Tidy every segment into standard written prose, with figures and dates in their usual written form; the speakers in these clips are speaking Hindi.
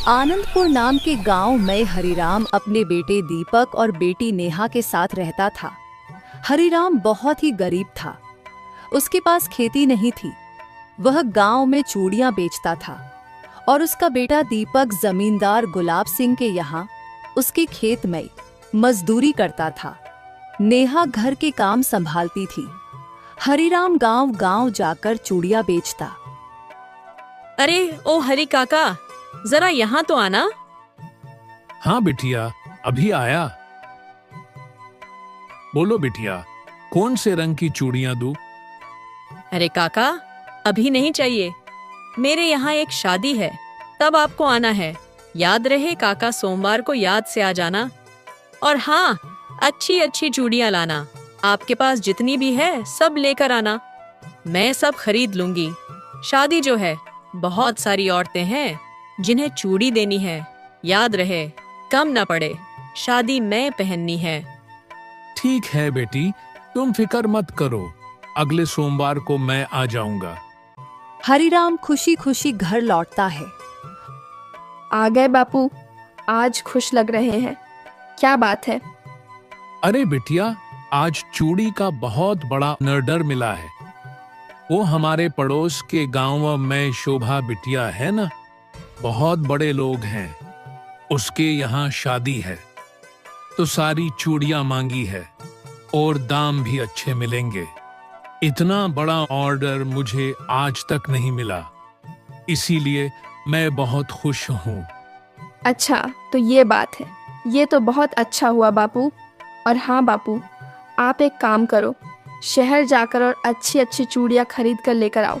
आनंदपुर नाम के गांव में हरिराम अपने बेटे दीपक और बेटी नेहा के साथ रहता था। हरिराम बहुत ही गरीब था। उसके पास खेती नहीं थी। वह गांव में चूड़ियां बेचता था और उसका बेटा दीपक जमींदार गुलाब सिंह के यहाँ उसके खेत में मजदूरी करता था। नेहा घर के काम संभालती थी। हरिराम गांव-गांव जाकर चूड़ियां बेचता। अरे ओ हरि काका, जरा यहाँ तो आना। हाँ बिटिया, अभी आया। बोलो बिटिया, कौन से रंग की चूड़ियां दूं? अरे काका, अभी नहीं चाहिए। मेरे यहाँ एक शादी है, तब आपको आना है। याद रहे काका, सोमवार को याद से आ जाना। और हाँ, अच्छी अच्छी चूड़ियां लाना। आपके पास जितनी भी है सब लेकर आना। मैं सब खरीद लूंगी। शादी जो है, बहुत सारी औरतें हैं जिन्हें चूड़ी देनी है। याद रहे, कम ना पड़े। शादी में पहननी है। ठीक है बेटी, तुम फिक्र मत करो। अगले सोमवार को मैं आ जाऊंगा। हरिराम खुशी खुशी घर लौटता है। आ गए बापू, आज खुश लग रहे हैं। क्या बात है? अरे बिटिया, आज चूड़ी का बहुत बड़ा ऑर्डर मिला है। वो हमारे पड़ोस के गांव में शोभा बिटिया है ना, बहुत बड़े लोग हैं। उसके यहाँ शादी है तो सारी चूड़ियां मांगी है और दाम भी अच्छे मिलेंगे। इतना बड़ा ऑर्डर मुझे आज तक नहीं मिला, इसीलिए मैं बहुत खुश हूँ। अच्छा, तो ये बात है। ये तो बहुत अच्छा हुआ बापू। और हाँ बापू, आप एक काम करो, शहर जाकर और अच्छी अच्छी चूड़ियाँ खरीद कर लेकर आओ।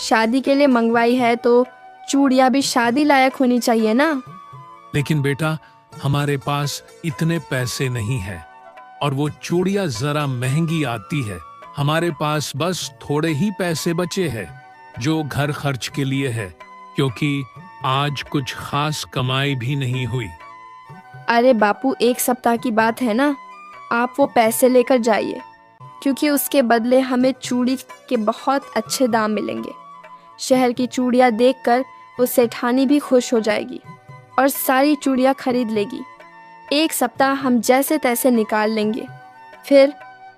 शादी के लिए मंगवाई है तो चूड़ियाँ भी शादी लायक होनी चाहिए ना। लेकिन बेटा, हमारे पास इतने पैसे नहीं है और वो चूड़ियाँ जरा महंगी आती है। हमारे पास बस थोड़े ही पैसे बचे हैं जो घर खर्च के लिए है, क्योंकि आज कुछ खास कमाई भी नहीं हुई। अरे बापू, एक सप्ताह की बात है ना, आप वो पैसे लेकर जाइए, क्योंकि उसके बदले हमें चूड़ी के बहुत अच्छे दाम मिलेंगे। शहर की चूड़ियाँ देखकर वो सेठानी भी खुश हो जाएगी और सारी चूड़ियाँ खरीद लेगी। एक सप्ताह हम जैसे तैसे निकाल लेंगे, फिर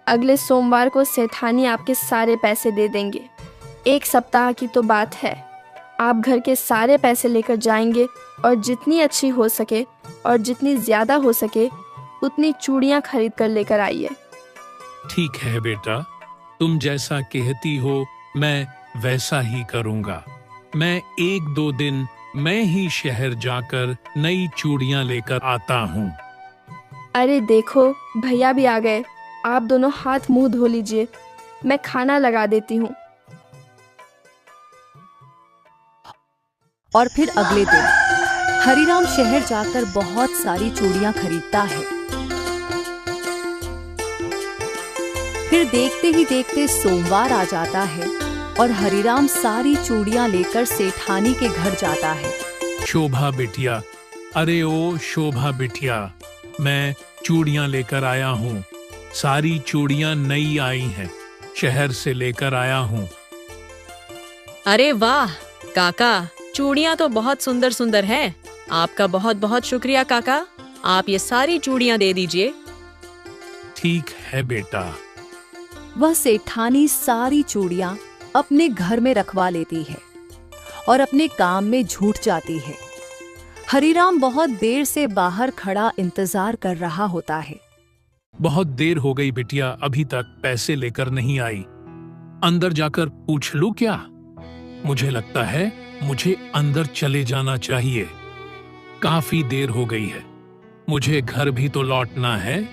अगले सोमवार को सेठानी आपके सारे पैसे दे देंगे। एक सप्ताह की तो बात है। आप घर के सारे पैसे लेकर जाएंगे और जितनी अच्छी हो सके और जितनी ज़्यादा हो सके उतनी चूड़ियाँ खरीद कर लेकर आइए। ठीक है बेटा, तुम जैसा कहती हो मैं वैसा ही करूँगा। मैं 1-2 दिन मैं ही शहर जाकर नई चूड़ियाँ लेकर आता हूँ। अरे देखो, भैया भी आ गए। आप दोनों हाथ मुंह धो लीजिए, मैं खाना लगा देती हूँ। और फिर अगले दिन हरिराम शहर जाकर बहुत सारी चूड़ियां खरीदता है। फिर देखते ही देखते सोमवार आ जाता है और हरिराम सारी चूड़ियां लेकर सेठानी के घर जाता है। शोभा बिटिया, अरे ओ शोभा बिटिया, मैं चूड़ियां लेकर आया हूँ। सारी चूड़ियां नई आई हैं, शहर से लेकर आया हूँ। अरे वाह काका, चूड़ियाँ तो बहुत सुंदर सुंदर हैं। आपका बहुत बहुत शुक्रिया काका। आप ये सारी चूड़ियाँ दे दीजिए। ठीक है बेटा। वह सेठानी सारी चूड़ियां अपने घर में रखवा लेती है और अपने काम में झूठ जाती है। हरिराम बहुत देर से बाहर खड़ा इंतजार कर रहा होता है। बहुत देर हो गई बिटिया, अभी तक पैसे लेकर नहीं आई। अंदर जाकर पूछ लूं क्या? मुझे लगता है मुझे अंदर चले जाना चाहिए। काफी देर हो गई है, मुझे घर भी तो लौटना है।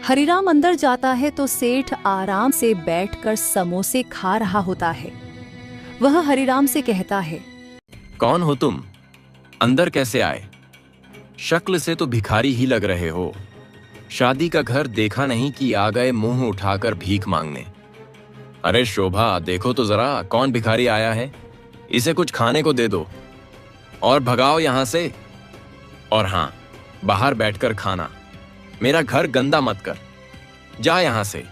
हरिराम अंदर जाता है तो सेठ आराम से बैठकर समोसे खा रहा होता है। वह हरिराम से कहता है, कौन हो तुम? अंदर कैसे आए? शक्ल से तो भिखारी ही लग रहे हो। शादी का घर देखा नहीं कि आ गए मुंह उठाकर भीख मांगने। अरे शोभा, देखो तो जरा कौन भिखारी आया है। इसे कुछ खाने को दे दो और भगाओ यहां से। और हाँ, बाहर बैठकर खाना। मेरा घर गंदा मत कर। जा यहां से।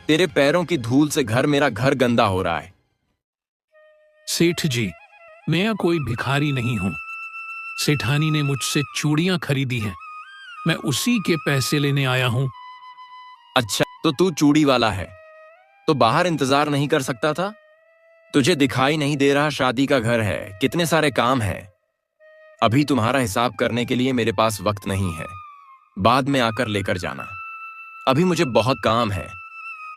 तेरे पैरों की धूल से मेरा घर गंदा हो रहा है। सेठ जी, मैं कोई भिखारी नहीं हूं। सेठानी ने मुझसे चूड़ियां खरीदी हैं। मैं उसी के पैसे लेने आया हूँ। अच्छा, तो तू चूड़ी वाला है, तो बाहर इंतजार नहीं कर सकता था? तुझे दिखाई नहीं दे रहा शादी का घर है, कितने सारे काम हैं। अभी तुम्हारा हिसाब करने के लिए मेरे पास वक्त नहीं है, बाद में आकर लेकर जाना। अभी मुझे बहुत काम है,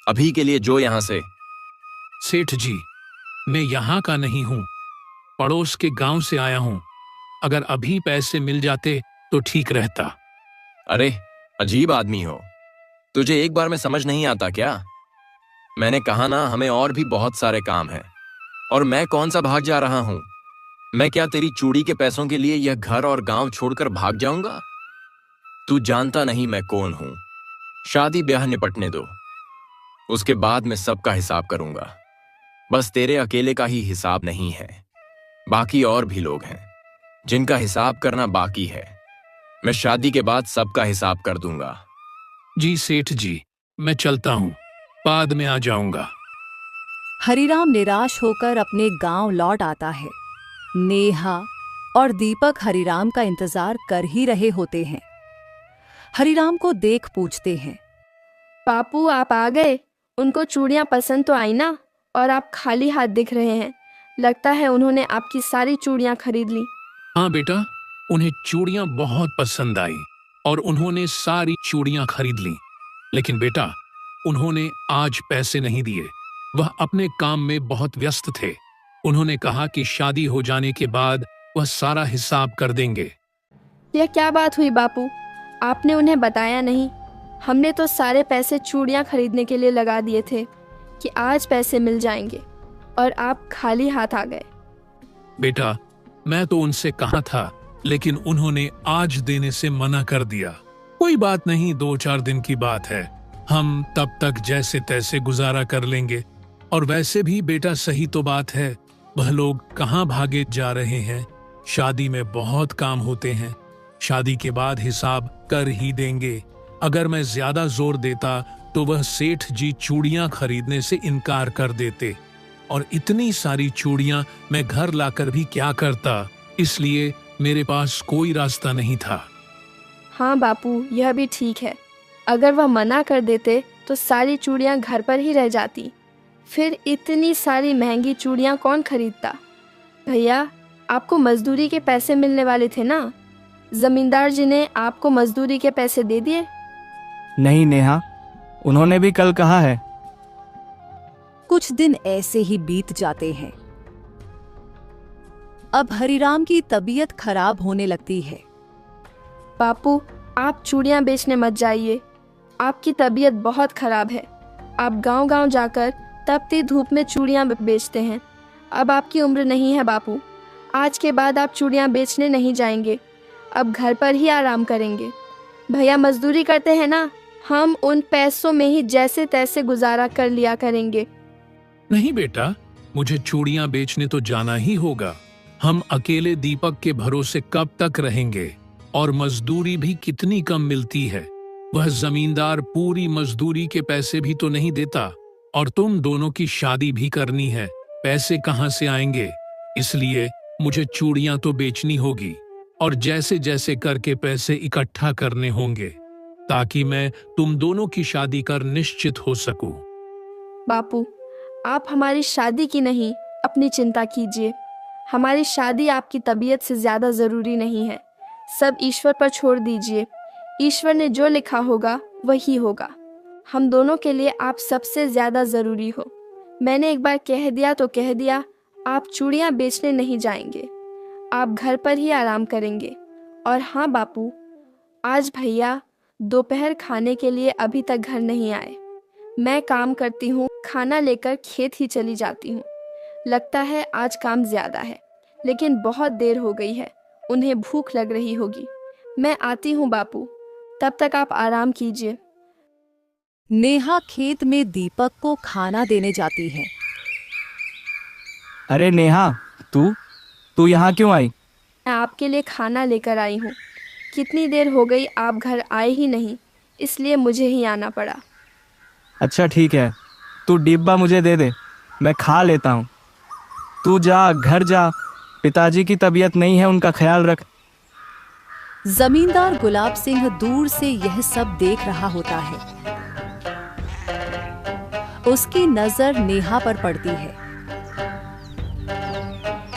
अभी के लिए जो यहां से। सेठ जी, मैं यहाँ का नहीं हूँ, पड़ोस के गांव से आया हूँ। अगर अभी पैसे मिल जाते तो ठीक रहता। अरे अजीब आदमी हो, तुझे एक बार में समझ नहीं आता क्या? मैंने कहा ना, हमें और भी बहुत सारे काम हैं। और मैं कौन सा भाग जा रहा हूं? मैं क्या तेरी चूड़ी के पैसों के लिए यह घर और गांव छोड़कर भाग जाऊंगा? तू जानता नहीं मैं कौन हूं। शादी ब्याह निपटने दो, उसके बाद मैं सबका हिसाब करूंगा। बस तेरे अकेले का ही हिसाब नहीं है, बाकी और भी लोग हैं जिनका हिसाब करना बाकी है। मैं शादी के बाद सबका हिसाब कर दूंगा। जी सेठ जी, मैं चलता हूँ, बाद में आ जाऊंगा। हरिराम निराश होकर अपने गांव लौट आता है। नेहा और दीपक हरिराम का इंतजार कर ही रहे होते हैं। हरिराम को देख पूछते हैं, बापू आप आ गए? उनको चूड़ियाँ पसंद तो आई ना? और आप खाली हाथ दिख रहे हैं, लगता है उन्होंने आपकी सारी चूड़ियाँ खरीद ली। हाँ बेटा, उन्हें चूड़ियां बहुत पसंद आई और उन्होंने सारी चूड़ियां खरीद ली। लेकिन बेटा, उन्होंने आज पैसे नहीं दिए, वह अपने काम में बहुत व्यस्त थे। उन्होंने कहा कि शादी हो जाने के बाद वह सारा हिसाब कर देंगे। यह क्या बात हुई बापू, आपने उन्हें बताया नहीं? हमने तो सारे पैसे चूड़ियाँ खरीदने के लिए लगा दिए थे कि आज पैसे मिल जाएंगे, और आप खाली हाथ आ गए। बेटा, मैं तो उनसे कहा था, लेकिन उन्होंने आज देने से मना कर दिया। कोई बात नहीं, 2-4 दिन की बात है, हम तब तक जैसे तैसे गुजारा कर लेंगे। और वैसे भी बेटा सही तो बात है, वह लोग कहाँ भागे जा रहे हैं। शादी में बहुत काम होते हैं, शादी के बाद हिसाब कर ही देंगे। अगर मैं ज्यादा जोर देता तो वह सेठ जी चूड़ियां खरीदने से इनकार कर देते, और इतनी सारी चूड़ियां मैं घर लाकर भी क्या करता, इसलिए मेरे पास कोई रास्ता नहीं था। हाँ बापू, यह भी ठीक है। अगर वह मना कर देते तो सारी चूड़ियाँ घर पर ही रह जाती, फिर इतनी सारी महंगी चूड़ियाँ कौन खरीदता? भैया, आपको मजदूरी के पैसे मिलने वाले थे ना? जमींदार जी ने आपको मजदूरी के पैसे दे दिए? नहीं नेहा, उन्होंने भी कल कहा है। कुछ दिन ऐसे ही बीत जाते हैं। अब हरिराम की तबीयत खराब होने लगती है। बापू, आप चूड़ियाँ बेचने मत जाइए, आपकी तबीयत बहुत खराब है। आप गांव-गांव जाकर तपती धूप में चूड़ियाँ बेचते हैं। अब आपकी उम्र नहीं है बापू, आज के बाद आप चूड़ियाँ बेचने नहीं जाएंगे, अब घर पर ही आराम करेंगे। भैया मजदूरी करते हैं ना, हम उन पैसों में ही जैसे तैसे गुजारा कर लिया करेंगे। नहीं बेटा, मुझे चूड़ियां बेचने तो जाना ही होगा। हम अकेले दीपक के भरोसे कब तक रहेंगे? और मजदूरी भी कितनी कम मिलती है। वह जमींदार पूरी मजदूरी के पैसे भी तो नहीं देता, और तुम दोनों की शादी भी करनी है, पैसे कहाँ से आएंगे? इसलिए मुझे चूड़ियां तो बेचनी होगी, और जैसे जैसे करके पैसे इकट्ठा करने होंगे, ताकि मैं तुम दोनों की शादी कर निश्चित हो सकूं। बापू, आप हमारी शादी की नहीं, अपनी चिंता कीजिए। हमारी शादी आपकी तबीयत से ज़्यादा ज़रूरी नहीं है। सब ईश्वर पर छोड़ दीजिए, ईश्वर ने जो लिखा होगा वही होगा। हम दोनों के लिए आप सबसे ज़्यादा ज़रूरी हो। मैंने एक बार कह दिया तो कह दिया, आप चूड़ियाँ बेचने नहीं जाएंगे, आप घर पर ही आराम करेंगे। और हाँ बापू, आज भैया दोपहर खाने के लिए अभी तक घर नहीं आए। मैं काम करती हूँ, खाना लेकर खेत ही चली जाती हूँ। लगता है आज काम ज़्यादा है, लेकिन बहुत देर हो गई है, उन्हें भूख लग रही होगी। मैं आती हूँ बापू, तब तक आप आराम कीजिए। नेहा खेत में दीपक को खाना देने जाती है। अरे नेहा, तू यहाँ क्यों आई? मैं आपके लिए खाना लेकर आई हूँ। कितनी देर हो गई आप घर आए ही नहीं, इसलिए मुझे ही आना पड़ा। अच्छा ठीक है, तू डिब्बा मुझे दे दे, मैं खा लेता हूँ। तू जा, घर जा, पिताजी की तबीयत नहीं है, उनका ख्याल रख। जमींदार गुलाब सिंह दूर से यह सब देख रहा होता है। उसकी नजर नेहा पर पड़ती है।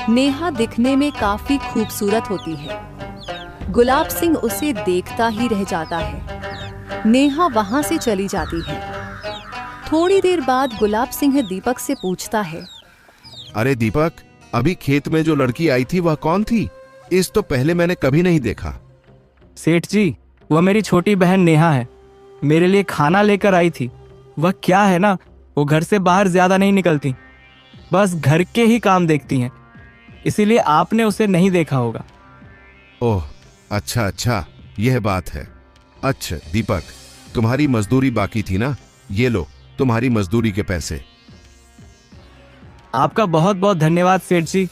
नेहा दिखने में काफी खूबसूरत होती है। गुलाब सिंह उसे देखता ही रह जाता है। नेहा वहां से चली जाती है। थोड़ी देर बाद गुलाब सिंह दीपक से पूछता है, अरे दीपक, अभी खेत में जो लड़की आई थी वह कौन थी? इस तो पहले मैंने कभी नहीं देखा। सेठ जी, वह मेरी छोटी बहन नेहा है। मेरे लिए खाना लेकर आई थी। वह क्या है ना, वो घर से बाहर ज्यादा नहीं निकलती, बस घर के ही काम देखती हैं। इसीलिए आपने उसे नहीं देखा होगा। ओह, अच्छा अच्छा, यह बात है। अच्छा दीपक, तुम्हारी मजदूरी बाकी थी ना? ये लो तुम्हारी मजदूरी के पैसे। आपका बहुत बहुत धन्यवाद सेठ जी,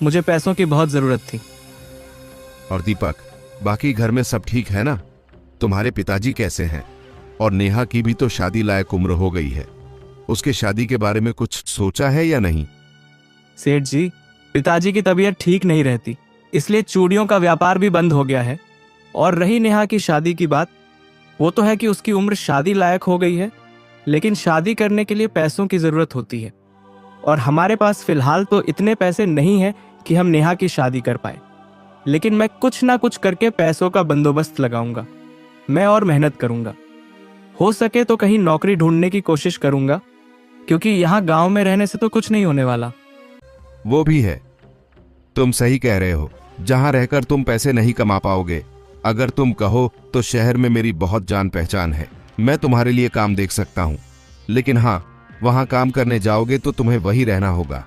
मुझे पैसों की बहुत जरूरत थी। और दीपक, बाकी घर में सब ठीक है ना? तुम्हारे पिताजी कैसे हैं? और नेहा की भी तो शादी लायक उम्र हो गई है। उसके शादी के बारे में कुछ सोचा है या नहीं? सेठ जी, पिताजी की तबीयत ठीक नहीं रहती, इसलिए चूड़ियों का व्यापार भी बंद हो गया है। और रही नेहा की शादी की बात, वो तो है कि उसकी उम्र शादी लायक हो गई है, लेकिन शादी करने के लिए पैसों की जरूरत होती है। और हमारे पास फिलहाल तो इतने पैसे नहीं हैं कि हम नेहा की शादी कर पाए। लेकिन मैं कुछ ना कुछ करके पैसों का बंदोबस्त लगाऊंगा। मैं और मेहनत करूंगा। हो सके तो कहीं नौकरी ढूंढने की कोशिश करूंगा, क्योंकि यहाँ गांव में रहने से तो कुछ नहीं होने वाला। वो भी है, तुम सही कह रहे हो। जहां रहकर तुम पैसे नहीं कमा पाओगे, अगर तुम कहो तो शहर में मेरी बहुत जान पहचान है। मैं तुम्हारे लिए काम देख सकता हूं। लेकिन हाँ, वहां काम करने जाओगे तो तुम्हें वही रहना होगा।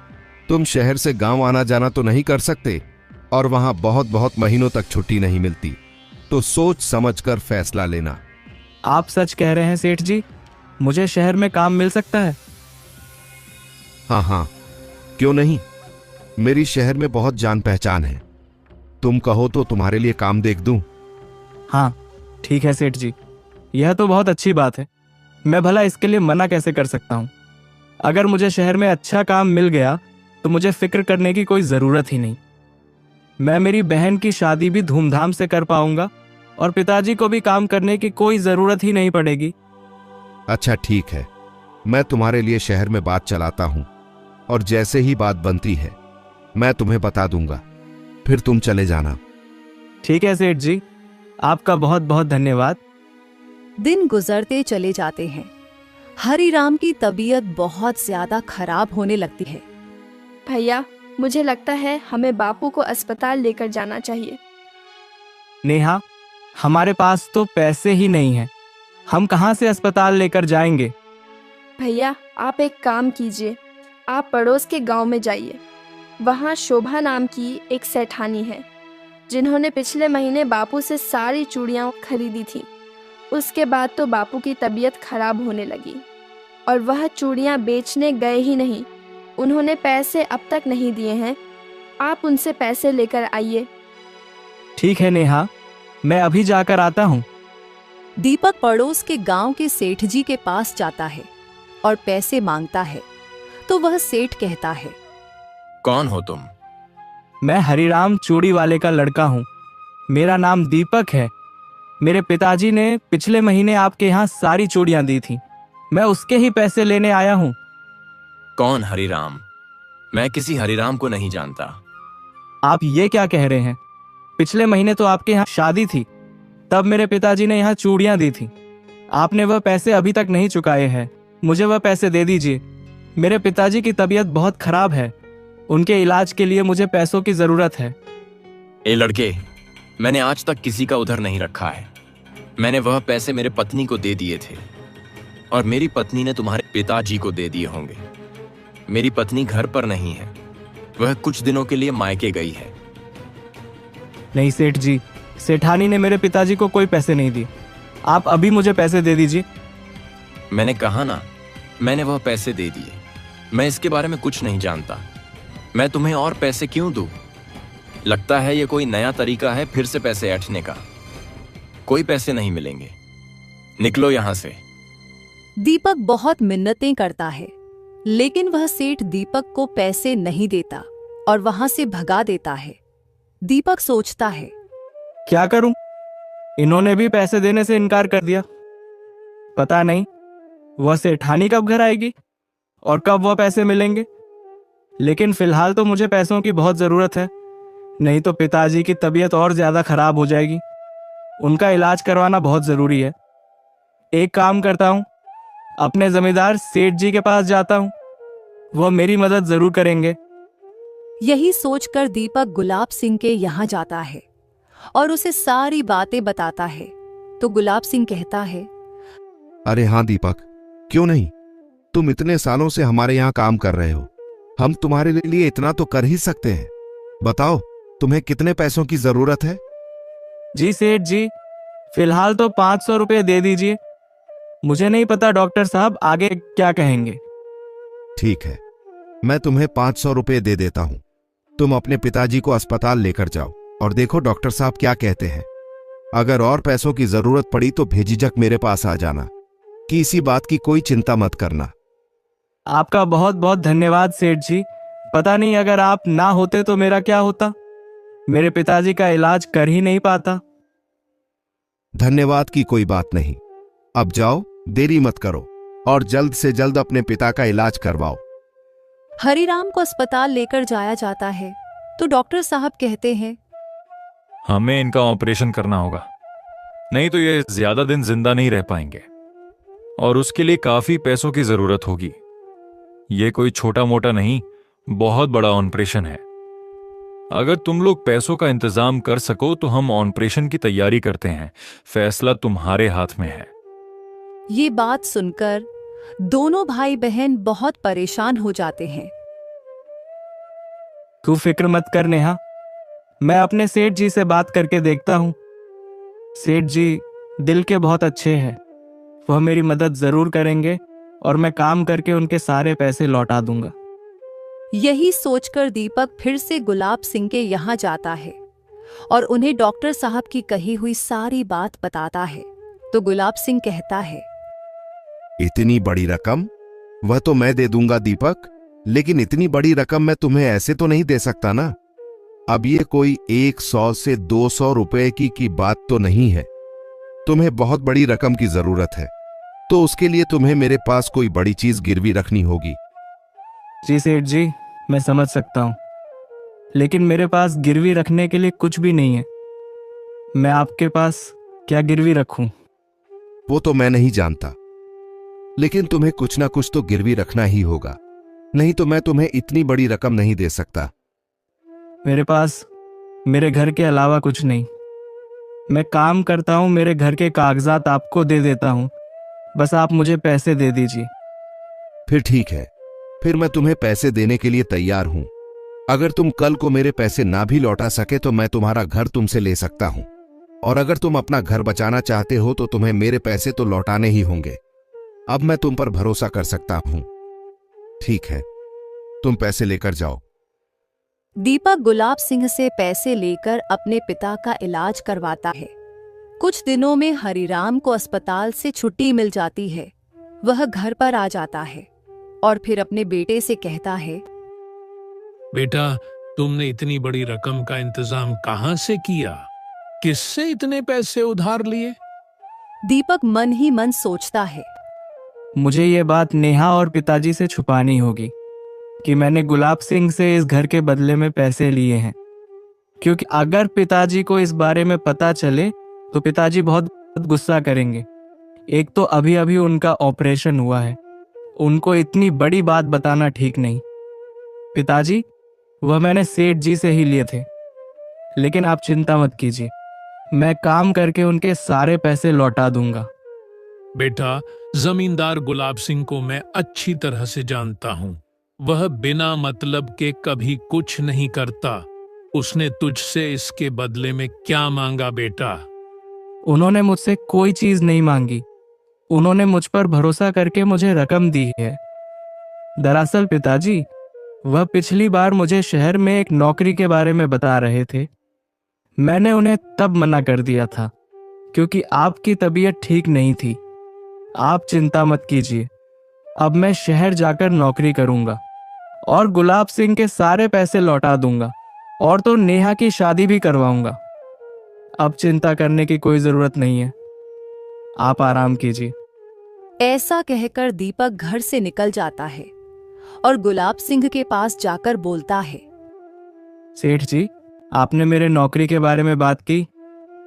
तुम शहर से गांव आना जाना तो नहीं कर सकते, और वहां बहुत बहुत महीनों तक छुट्टी नहीं मिलती। तो सोच समझ कर फैसला लेना। आप सच कह रहे हैं सेठ जी, मुझे शहर में काम मिल सकता है? हाँ हाँ, क्यों नहीं। मेरी शहर में बहुत जान पहचान है। तुम कहो तो तुम्हारे लिए काम देख दूं। हाँ ठीक है सेठ जी, यह तो बहुत अच्छी बात है। मैं भला इसके लिए मना कैसे कर सकता हूँ। अगर मुझे शहर में अच्छा काम मिल गया तो मुझे फिक्र करने की कोई ज़रूरत ही नहीं। मैं मेरी बहन की शादी भी धूमधाम से कर पाऊंगा, और पिताजी को भी काम करने की कोई ज़रूरत ही नहीं पड़ेगी। अच्छा ठीक है, मैं तुम्हारे लिए शहर में बात चलाता हूं, और जैसे ही बात बनती है मैं तुम्हें बता दूंगा। फिर तुम चले जाना। ठीक है सेठ जी, आपका बहुत बहुत धन्यवाद। दिन गुजरते चले जाते हैं। हरिराम की तबीयत बहुत ज्यादा खराब होने लगती है। भैया, मुझे लगता है हमें बापू को अस्पताल लेकर जाना चाहिए। नेहा, हमारे पास तो पैसे ही नहीं हैं। हम कहाँ से अस्पताल लेकर जाएंगे? भैया, आप एक काम कीजिए, आप पड़ोस के गांव में जाइए। वहाँ शोभा नाम की एक सेठानी है, जिन्होंने पिछले महीने बापू से सारी चूड़ियाँ खरीदी थी। उसके बाद तो बापू की तबीयत खराब होने लगी, और वह चूड़ियाँ बेचने गए ही नहीं। उन्होंने पैसे अब तक नहीं दिए हैं। आप उनसे पैसे लेकर आइए। ठीक है नेहा, मैं अभी जाकर आता हूँ। दीपक पड़ोस के गांव के सेठ जी के पास जाता है और पैसे मांगता है। तो वह सेठ कहता है, कौन हो तुम? मैं हरिराम चूड़ी वाले का लड़का हूँ। मेरा नाम दीपक है। मेरे पिताजी ने पिछले महीने आपके यहाँ सारी चूड़ियाँ दी थी। मैं उसके ही पैसे लेने आया हूँ। कौन हरिराम? मैं किसी हरिराम को नहीं जानता। आप ये क्या कह रहे हैं? पिछले महीने तो आपके यहाँ शादी थी, तब मेरे पिताजी ने यहाँ चूड़ियाँ दी थी। आपने वह पैसे अभी तक नहीं चुकाए हैं। मुझे वह पैसे दे दीजिए। मेरे पिताजी की तबीयत बहुत खराब है। उनके इलाज के लिए मुझे पैसों की जरूरत है। ए लड़के, मैंने आज तक किसी का उधार नहीं रखा है। मैंने वह पैसे मेरे पत्नी को दे दिए थे, और मेरी पत्नी ने तुम्हारे पिताजी को दे दिए होंगे। मेरी पत्नी घर पर नहीं है, वह कुछ दिनों के लिए मायके गई है। नहीं सेठ जी, सेठानी ने मेरे पिताजी को कोई पैसे नहीं दिए। आप अभी मुझे पैसे दे दीजिए। मैंने कहा ना, मैंने वह पैसे दे दिए। मैं इसके बारे में कुछ नहीं जानता। मैं तुम्हें और पैसे क्यों दूं? लगता है ये कोई नया तरीका है फिर से पैसे ऐंठने का। कोई पैसे नहीं मिलेंगे, निकलो यहां से। दीपक बहुत मिन्नतें करता है, लेकिन वह सेठ दीपक को पैसे नहीं देता और वहां से भगा देता है। दीपक सोचता है, क्या करूं? इन्होंने भी पैसे देने से इनकार कर दिया। पता नहीं वह सेठानी कब घर आएगी और कब वह पैसे मिलेंगे। लेकिन फिलहाल तो मुझे पैसों की बहुत ज़रूरत है, नहीं तो पिताजी की तबीयत और ज़्यादा खराब हो जाएगी। उनका इलाज करवाना बहुत ज़रूरी है। एक काम करता हूँ, अपने जमींदार सेठ जी के पास जाता हूँ, वह मेरी मदद ज़रूर करेंगे। यही सोचकर दीपक गुलाब सिंह के यहाँ जाता है और उसे सारी बातें बताता है। तो गुलाब सिंह कहता है, अरे हाँ दीपक, क्यों नहीं, तुम इतने सालों से हमारे यहाँ काम कर रहे हो, हम तुम्हारे लिए इतना तो कर ही सकते हैं। बताओ तुम्हें कितने पैसों की जरूरत है? जी सेठ जी, फिलहाल तो 500 रुपये दे दीजिए। मुझे नहीं पता डॉक्टर साहब आगे क्या कहेंगे। ठीक है, मैं तुम्हें 500 रुपये दे देता हूं। तुम अपने पिताजी को अस्पताल लेकर जाओ और देखो डॉक्टर साहब क्या कहते हैं। अगर और पैसों की जरूरत पड़ी तो बेझिझक मेरे पास आ जाना, कि इसी बात की कोई चिंता मत करना। आपका बहुत बहुत धन्यवाद सेठ जी। पता नहीं अगर आप ना होते तो मेरा क्या होता, मेरे पिताजी का इलाज कर ही नहीं पाता। धन्यवाद की कोई बात नहीं। अब जाओ, देरी मत करो और जल्द से जल्द अपने पिता का इलाज करवाओ। हरिराम को अस्पताल लेकर जाया जाता है तो डॉक्टर साहब कहते हैं, हमें इनका ऑपरेशन करना होगा, नहीं तो ये ज्यादा दिन जिंदा नहीं रह पाएंगे और उसके लिए काफी पैसों की जरूरत होगी। ये कोई छोटा मोटा नहीं, बहुत बड़ा ऑपरेशन है। अगर तुम लोग पैसों का इंतजाम कर सको तो हम ऑपरेशन की तैयारी करते हैं। फैसला तुम्हारे हाथ में है। ये बात सुनकर दोनों भाई बहन बहुत परेशान हो जाते हैं। तू फिक्र मत कर नेहा, मैं अपने सेठ जी से बात करके देखता हूँ। सेठ जी दिल के बहुत अच्छे हैं, वह मेरी मदद जरूर करेंगे और मैं काम करके उनके सारे पैसे लौटा दूंगा। यही सोचकर दीपक फिर से गुलाब सिंह के यहाँ जाता है और उन्हें डॉक्टर साहब की कही हुई सारी बात बताता है। तो गुलाब सिंह कहता है, इतनी बड़ी रकम? वह तो मैं दे दूंगा दीपक, लेकिन इतनी बड़ी रकम मैं तुम्हें ऐसे तो नहीं दे सकता ना। अब ये कोई 100 से 200 रुपए की बात तो नहीं है। तुम्हें बहुत बड़ी रकम की जरूरत है, तो उसके लिए तुम्हें मेरे पास कोई बड़ी चीज गिरवी रखनी होगी। जी सेठ जी, मैं समझ सकता हूँ, लेकिन मेरे पास गिरवी रखने के लिए कुछ भी नहीं है। मैं आपके पास क्या गिरवी रखूं? वो तो मैं नहीं जानता, लेकिन तुम्हें कुछ ना कुछ तो गिरवी रखना ही होगा, नहीं तो मैं तुम्हें इतनी बड़ी रकम नहीं दे सकता। मेरे पास मेरे घर के अलावा कुछ नहीं। मैं काम करता हूँ, मेरे घर के कागजात आपको दे देता हूँ, बस आप मुझे पैसे दे दीजिए। फिर ठीक है, फिर मैं तुम्हें पैसे देने के लिए तैयार हूं। अगर तुम कल को मेरे पैसे ना भी लौटा सके तो मैं तुम्हारा घर तुमसे ले सकता हूं, और अगर तुम अपना घर बचाना चाहते हो तो तुम्हें मेरे पैसे तो लौटाने ही होंगे। अब मैं तुम पर भरोसा कर सकता हूं। ठीक है, तुम पैसे लेकर जाओ। दीपक गुलाब सिंह से पैसे लेकर अपने पिता का इलाज करवाता है। कुछ दिनों में हरिराम को अस्पताल से छुट्टी मिल जाती है। वह घर पर आ जाता है और फिर अपने बेटे से कहता है, बेटा, तुमने इतनी बड़ी रकम का इंतजाम कहां से किया? किससे इतने पैसे उधार लिए? दीपक मन ही मन सोचता है, मुझे ये बात नेहा और पिताजी से छुपानी होगी कि मैंने गुलाब सिंह से इस घर के बदले में पैसे लिए हैं, क्योंकि अगर पिताजी को इस बारे में पता चले तो पिताजी बहुत गुस्सा करेंगे। एक तो अभी अभी उनका ऑपरेशन हुआ है, उनको इतनी बड़ी बात बताना ठीक नहीं। पिताजी, वह मैंने सेठ जी से ही लिए थे, लेकिन आप चिंता मत कीजिए, मैं काम करके उनके सारे पैसे लौटा दूंगा। बेटा, जमींदार गुलाब सिंह को मैं अच्छी तरह से जानता हूं। वह बिना मतलब के कभी कुछ नहीं करता। उसने तुझसे इसके बदले में क्या मांगा बेटा? उन्होंने मुझसे कोई चीज नहीं मांगी, उन्होंने मुझ पर भरोसा करके मुझे रकम दी है। दरअसल पिताजी, वह पिछली बार मुझे शहर में एक नौकरी के बारे में बता रहे थे। मैंने उन्हें तब मना कर दिया था क्योंकि आपकी तबीयत ठीक नहीं थी। आप चिंता मत कीजिए, अब मैं शहर जाकर नौकरी करूंगा और गुलाब सिंह के सारे पैसे लौटा दूंगा, और तो नेहा की शादी भी करवाऊंगा। अब चिंता करने की कोई जरूरत नहीं है, आप आराम कीजिए। ऐसा कहकर दीपक घर से निकल जाता है और गुलाब सिंह के पास जाकर बोलता है, सेठ जी, आपने मेरे नौकरी के बारे में बात की।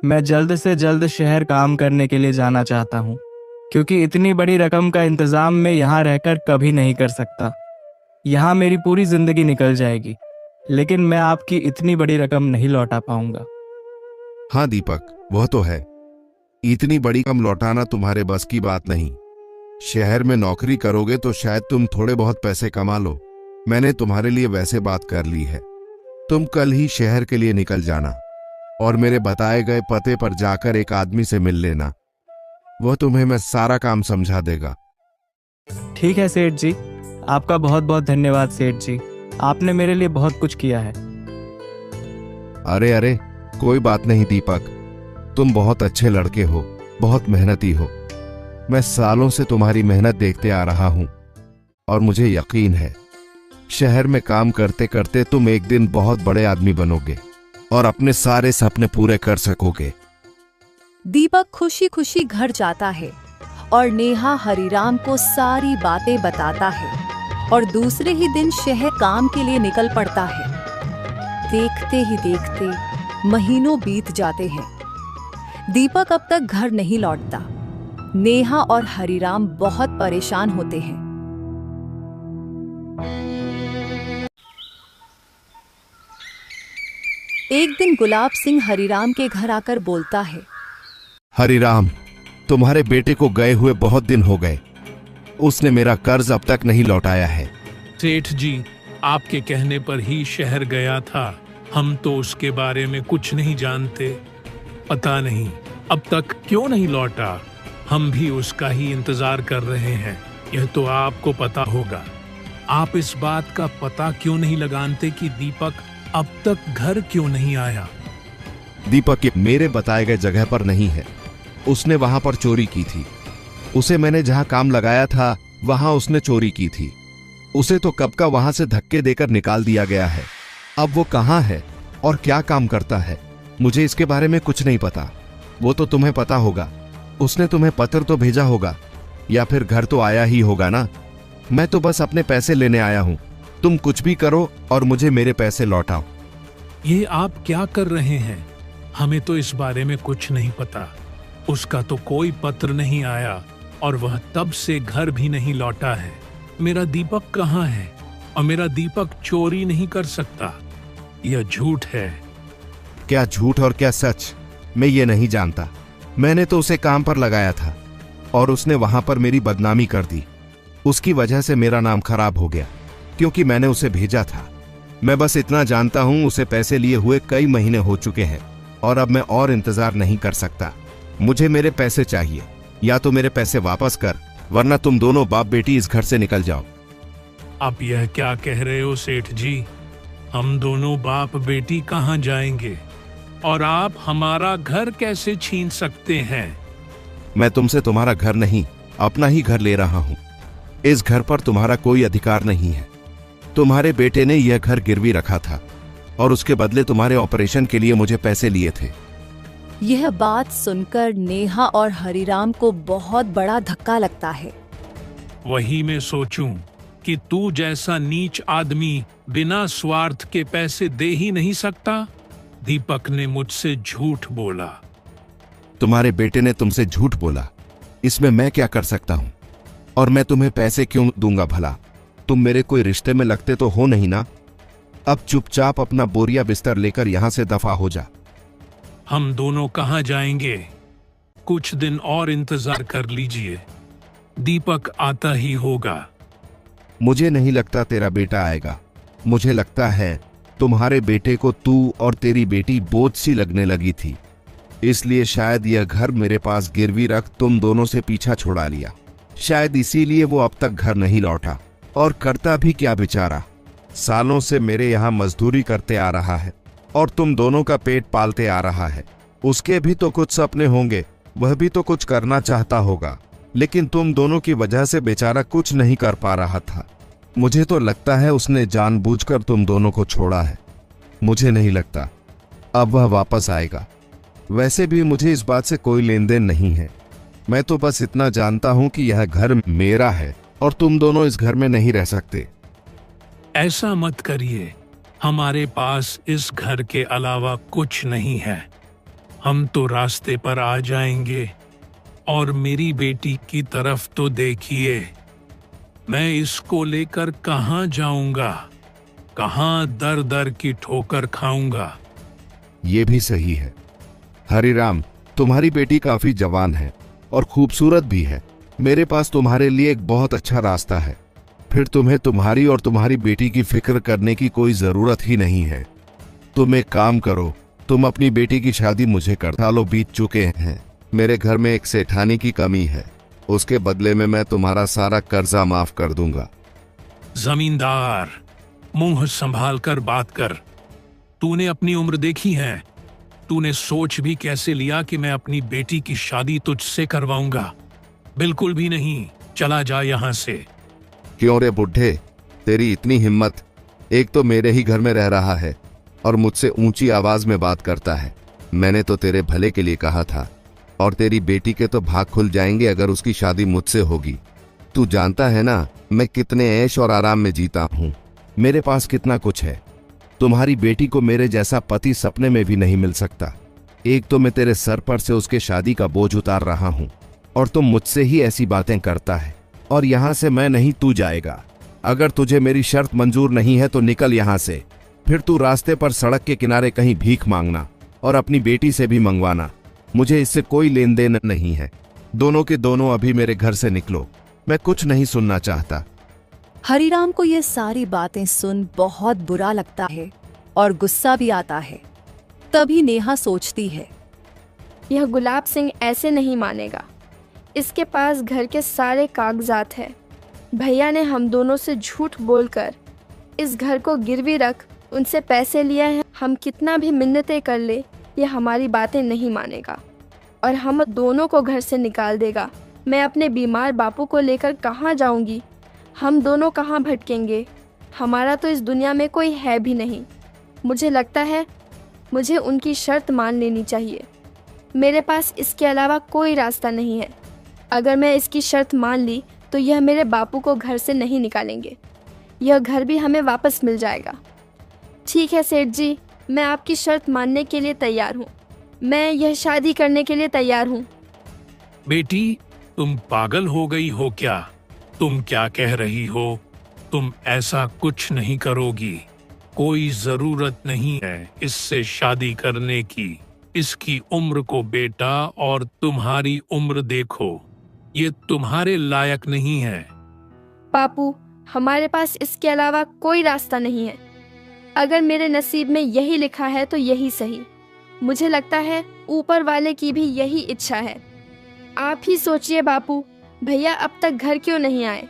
मैं जल्द से जल्द शहर काम करने के लिए जाना चाहता हूँ, क्योंकि इतनी बड़ी रकम का इंतजाम मैं यहाँ रहकर कभी नहीं कर सकता। यहाँ मेरी पूरी जिंदगी निकल जाएगी, लेकिन मैं आपकी इतनी बड़ी रकम नहीं लौटा पाऊंगा। हाँ दीपक, वह तो है। इतनी बड़ी रकम लौटाना तुम्हारे बस की बात नहीं। शहर में नौकरी करोगे तो शायद तुम थोड़े बहुत पैसे कमा लो। मैंने तुम्हारे लिए वैसे बात कर ली है। तुम कल ही शहर के लिए निकल जाना और मेरे बताए गए पते पर जाकर एक आदमी से मिल लेना। वह तुम्हें मैं सारा काम समझा देगा। ठीक है सेठ जी, आपका बहुत बहुत धन्यवाद सेठ जी, आपने मेरे लिए बहुत कुछ किया है। अरे अरे, कोई बात नहीं दीपक, तुम बहुत अच्छे लड़के हो, बहुत मेहनती हो। मैं सालों से तुम्हारी मेहनत देखते आ रहा हूं और मुझे यकीन है शहर में काम करते करते तुम एक दिन बहुत बड़े आदमी बनोगे और अपने सारे सपने पूरे कर सकोगे। दीपक खुशी खुशी घर जाता है और नेहा हरिराम को सारी बातें बताता है और दूसरे ही दिन शहर काम के लिए निकल पड़ता है। देखते ही देखते महीनों बीत जाते हैं। दीपक अब तक घर नहीं लौटता। नेहा और हरिराम बहुत परेशान होते हैं। एक दिन गुलाब सिंह हरिराम के घर आकर बोलता है, हरिराम, तुम्हारे बेटे को गए हुए बहुत दिन हो गए। उसने मेरा कर्ज अब तक नहीं लौटाया है। सेठ जी, आपके कहने पर ही शहर गया था। हम तो उसके बारे में कुछ नहीं जानते। पता नहीं अब तक क्यों नहीं लौटा। हम भी उसका ही इंतजार कर रहे हैं। यह तो आपको पता होगा। आप इस बात का पता क्यों नहीं लगाते कि दीपक अब तक घर क्यों नहीं आया? दीपक ये मेरे बताए गए जगह पर नहीं है। उसने वहां पर चोरी की थी। उसे मैंने जहां काम लगाया था वहां उसने चोरी की थी। उसे तो कब का वहां से धक्के देकर निकाल दिया गया है। अब वो कहां है और क्या काम करता है, मुझे इसके बारे में कुछ नहीं पता। वो तो तुम्हें पता होगा। उसने तुम्हें पत्र तो भेजा होगा या फिर घर तो आया ही होगा ना। मैं तो बस अपने पैसे लेने आया हूं। तुम कुछ भी करो और मुझे मेरे पैसे लौटाओ। ये आप क्या कर रहे हैं? हमें तो इस बारे में कुछ नहीं पता। उसका तो कोई पत्र नहीं आया और वह तब से घर भी नहीं लौटा है। मेरा दीपक कहाँ है? और मेरा दीपक चोरी नहीं कर सकता। यह झूठ है। क्या झूठ और क्या सच, मैं ये नहीं जानता। मैंने तो उसे काम पर लगाया था और उसने वहां पर मेरी बदनामी कर दी। उसकी वजह से मेरा नाम खराब हो गया क्योंकि मैंने उसे भेजा था। मैं बस इतना जानता हूं, उसे पैसे लिए हुए कई महीने हो चुके हैं और अब मैं और इंतजार नहीं कर सकता। मुझे मेरे पैसे चाहिए। या तो मेरे पैसे वापस कर, वरना तुम दोनों बाप बेटी इस घर से निकल जाओ। आप यह क्या कह रहे हो सेठ जी? हम दोनों बाप बेटी कहाँ जाएंगे और आप हमारा घर कैसे छीन सकते हैं? मैं तुमसे तुम्हारा घर नहीं, अपना ही घर ले रहा हूं। इस घर पर तुम्हारा कोई अधिकार नहीं है। तुम्हारे बेटे ने यह घर गिरवी रखा था और उसके बदले तुम्हारे ऑपरेशन के लिए मुझे पैसे लिए थे। यह बात सुनकर नेहा और हरिराम को बहुत बड़ा धक्का लगता है। वही मैं सोचूं कि तू जैसा नीच आदमी बिना स्वार्थ के पैसे दे ही नहीं सकता। दीपक ने मुझसे झूठ बोला। तुम्हारे बेटे ने तुमसे झूठ बोला, इसमें मैं क्या कर सकता हूं? और मैं तुम्हें पैसे क्यों दूंगा भला? तुम मेरे कोई रिश्ते में लगते तो हो नहीं ना। अब चुपचाप अपना बोरिया बिस्तर लेकर यहां से दफा हो जा। हम दोनों कहाँ जाएंगे? कुछ दिन और इंतजार कर लीजिए, दीपक आता ही होगा। मुझे नहीं लगता तेरा बेटा आएगा। मुझे लगता है तुम्हारे बेटे को तू और तेरी बेटी बोझ सी लगने लगी थी, इसलिए शायद यह घर मेरे पास गिरवी रख तुम दोनों से पीछा छुड़ा लिया। शायद इसीलिए वो अब तक घर नहीं लौटा। और करता भी क्या बेचारा, सालों से मेरे यहाँ मजदूरी करते आ रहा है और तुम दोनों का पेट पालते आ रहा है। उसके भी तो कुछ सपने होंगे, वह भी तो कुछ करना चाहता होगा, लेकिन तुम दोनों की वजह से बेचारा कुछ नहीं कर पा रहा था। मुझे तो लगता है उसने जानबूझकर तुम दोनों को छोड़ा है। मुझे नहीं लगता अब वह वापस आएगा। वैसे भी मुझे इस बात से कोई लेन देन नहीं है। मैं तो बस इतना जानता हूं कि यह घर मेरा है और तुम दोनों इस घर में नहीं रह सकते। ऐसा मत करिए, हमारे पास इस घर के अलावा कुछ नहीं है। हम तो रास्ते पर आ जाएंगे। और मेरी बेटी की तरफ तो देखिए, मैं इसको लेकर कहाँ जाऊंगा, कहाँ दर दर की ठोकर खाऊंगा। ये भी सही है। हरिराम, तुम्हारी बेटी काफी जवान है और खूबसूरत भी है। मेरे पास तुम्हारे लिए एक बहुत अच्छा रास्ता है। फिर तुम्हें तुम्हारी और तुम्हारी बेटी की फिक्र करने की कोई जरूरत ही नहीं है। तुम एक काम करो, तुम अपनी बेटी की शादी मुझे कर। सालों बीत चुके हैं। मेरे घर में एक सेठानी की कमी है। उसके बदले में मैं तुम्हारा सारा कर्जा माफ कर दूंगा। जमींदार, मुंह संभाल कर बात कर। तूने अपनी उम्र देखी है? तूने सोच भी कैसे लिया कि मैं अपनी बेटी की शादी तुझसे करवाऊंगा? बिल्कुल भी नहीं। चला जा यहां से। क्यों रे बुढ़े, तेरी इतनी हिम्मत? एक तो मेरे ही घर में रह रहा है और मुझसे ऊंची आवाज में बात करता है। मैंने तो तेरे भले के लिए कहा था। और तेरी बेटी के तो भाग खुल जाएंगे अगर उसकी शादी मुझसे होगी। तू जानता है ना मैं कितने ऐश और आराम में जीता हूं। मेरे पास कितना कुछ है। तुम्हारी बेटी को मेरे जैसा पति सपने में भी नहीं मिल सकता। एक तो मैं तेरे सर पर से उसके शादी का बोझ उतार रहा हूं और तुम मुझसे ही ऐसी बातें करता है। और यहां से मैं नहीं, तू जाएगा। अगर तुझे मेरी शर्त मंजूर नहीं है तो निकल यहां से। फिर तू रास्ते पर सड़क के किनारे कहीं भीख मांगना और अपनी बेटी से भी मंगवाना। मुझे इससे कोई लेन देन नहीं है। दोनों के दोनों अभी मेरे घर से निकलो। मैं कुछ नहीं सुनना चाहता। हरिराम को ये सारी बातें सुन बहुत बुरा लगता है और गुस्सा भी आता है। तभी नेहा सोचती है, यह गुलाब सिंह ऐसे नहीं मानेगा। इसके पास घर के सारे कागजात हैं। भैया ने हम दोनों से झूठ बोलकर इस घर को गिरवी रख उनसे पैसे लिए हैं। हम कितना भी मिन्नतें कर ले, ये हमारी बातें नहीं मानेगा और हम दोनों को घर से निकाल देगा। मैं अपने बीमार बापू को लेकर कहाँ जाऊंगी? हम दोनों कहाँ भटकेंगे? हमारा तो इस दुनिया में कोई है भी नहीं। मुझे लगता है मुझे उनकी शर्त मान लेनी चाहिए। मेरे पास इसके अलावा कोई रास्ता नहीं है। अगर मैं इसकी शर्त मान ली तो यह मेरे बापू को घर से नहीं निकालेंगे। यह घर भी हमें वापस मिल जाएगा। ठीक है सेठ जी, मैं आपकी शर्त मानने के लिए तैयार हूँ। मैं यह शादी करने के लिए तैयार हूँ। बेटी, तुम पागल हो गई हो क्या? तुम क्या कह रही हो? तुम ऐसा कुछ नहीं करोगी। कोई जरूरत नहीं है इससे शादी करने की। इसकी उम्र को बेटा और तुम्हारी उम्र देखो, ये तुम्हारे लायक नहीं है। बापू, हमारे पास इसके अलावा कोई रास्ता नहीं है। अगर मेरे नसीब में यही लिखा है तो यही सही। मुझे लगता है ऊपर वाले की भी यही इच्छा है। आप ही सोचिए बापू, भैया अब तक घर क्यों नहीं आए?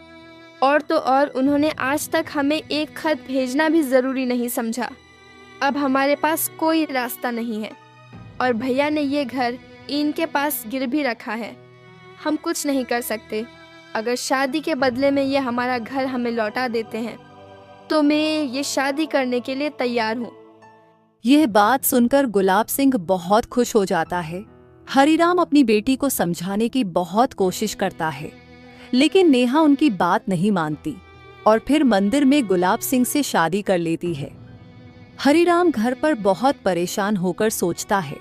और तो और उन्होंने आज तक हमें एक खत भेजना भी ज़रूरी नहीं समझा। अब हमारे पास कोई रास्ता नहीं है और भैया ने ये घर इनके पास गिर भी रखा है। हम कुछ नहीं कर सकते। अगर शादी के बदले में ये हमारा घर हमें लौटा देते हैं तो मैं ये शादी करने के लिए तैयार हूँ। यह बात सुनकर गुलाब सिंह बहुत खुश हो जाता है। हरिराम अपनी बेटी को समझाने की बहुत कोशिश करता है, लेकिन नेहा उनकी बात नहीं मानती और फिर मंदिर में गुलाब सिंह से शादी कर लेती है। हरिराम घर पर बहुत परेशान होकर सोचता है,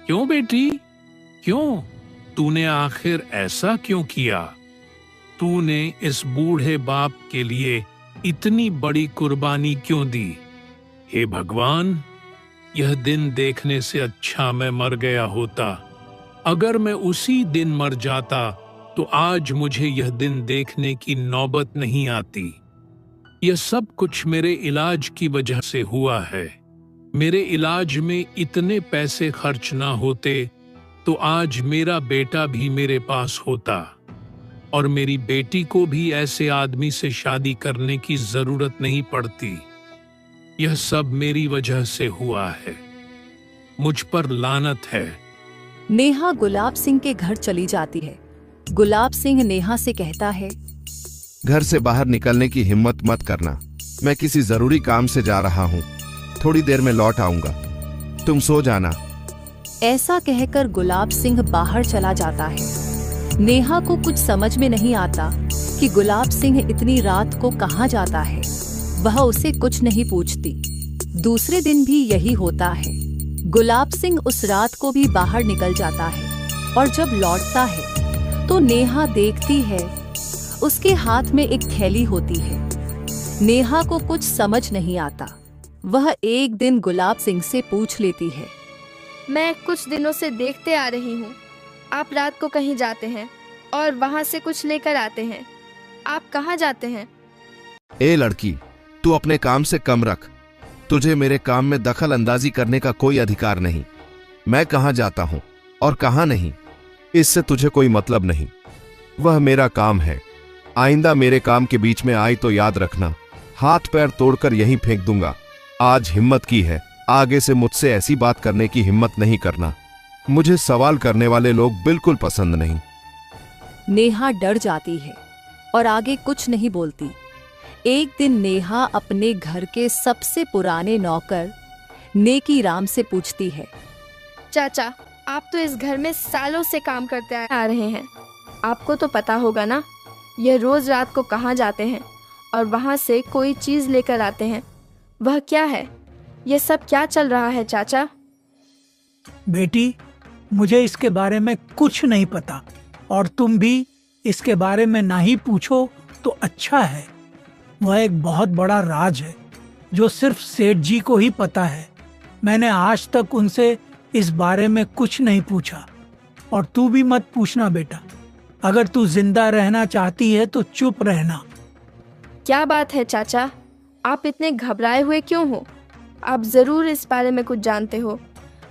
क्यों बेटी, क्यों? तूने आखिर ऐसा क्यों किया? तूने इस बूढ़े बाप के लिए इतनी बड़ी कुर्बानी क्यों दी? हे भगवान, यह दिन देखने से अच्छा मैं मर गया होता। अगर मैं उसी दिन मर जाता तो आज मुझे यह दिन देखने की नौबत नहीं आती। यह सब कुछ मेरे इलाज की वजह से हुआ है। मेरे इलाज में इतने पैसे खर्च ना होते तो आज मेरा बेटा भी मेरे पास होता और मेरी बेटी को भी ऐसे आदमी से शादी करने की जरूरत नहीं पड़ती। यह सब मेरी वजह से हुआ है। मुझ पर लानत है। नेहा गुलाब सिंह के घर चली जाती है। गुलाब सिंह नेहा से कहता है, घर से बाहर निकलने की हिम्मत मत करना। मैं किसी जरूरी काम से जा रहा हूँ। थोड़ी देर में लौट आऊंगा। तुम सो जाना। ऐसा कहकर गुलाब सिंह बाहर चला जाता है। नेहा को कुछ समझ में नहीं आता कि गुलाब सिंह इतनी रात को कहाँ जाता है। वह उसे कुछ नहीं पूछती। दूसरे दिन भी यही होता है। गुलाब सिंह उस रात को भी बाहर निकल जाता है और जब लौटता है तो नेहा देखती है उसके हाथ में एक थैली होती है। नेहा को कुछ समझ नहीं आता। वह एक दिन गुलाब सिंह से पूछ लेती है, मैं कुछ दिनों से देखते आ रही हूँ, आप रात को कहीं जाते हैं और वहाँ से कुछ लेकर आते हैं। आप कहाँ जाते हैं? ए लड़की, तू अपने काम से कम रख। तुझे मेरे काम में दखल अंदाजी करने का कोई अधिकार नहीं। मैं कहाँ जाता हूँ और कहाँ नहीं, इससे तुझे कोई मतलब नहीं। वह मेरा काम है। आइंदा मेरे काम के बीच में आई तो याद रखना, हाथ पैर तोड़कर यहीं फेंक दूंगा। आज हिम्मत की है, आगे से मुझसे ऐसी बात करने की हिम्मत नहीं करना। मुझे सवाल करने वाले लोग बिल्कुल पसंद नहीं। नेहा डर जाती है और आगे कुछ नहीं बोलती। एक दिन नेहा अपने घर के सबसे पुराने नौकर नेकी राम से पूछती है, चाचा, आप तो इस घर में सालों से काम करते आ रहे हैं, आपको तो पता होगा ना, यह रोज रात को कहाँ जाते हैं और वहाँ से कोई चीज लेकर आते हैं। वह क्या है? यह सब क्या चल रहा है चाचा? बेटी, मुझे इसके बारे में कुछ नहीं पता और तुम भी इसके बारे में ना ही पूछो तो अच्छा है। वह एक बहुत बड़ा राज है जो सिर्फ सेठ जी को ही पता है। मैंने आज तक उनसे इस बारे में कुछ नहीं पूछा और तू भी मत पूछना बेटा। अगर तू जिंदा रहना चाहती है तो चुप रहना। क्या बात है चाचा, आप इतने घबराए हुए क्यों हो? आप जरूर इस बारे में कुछ जानते हो।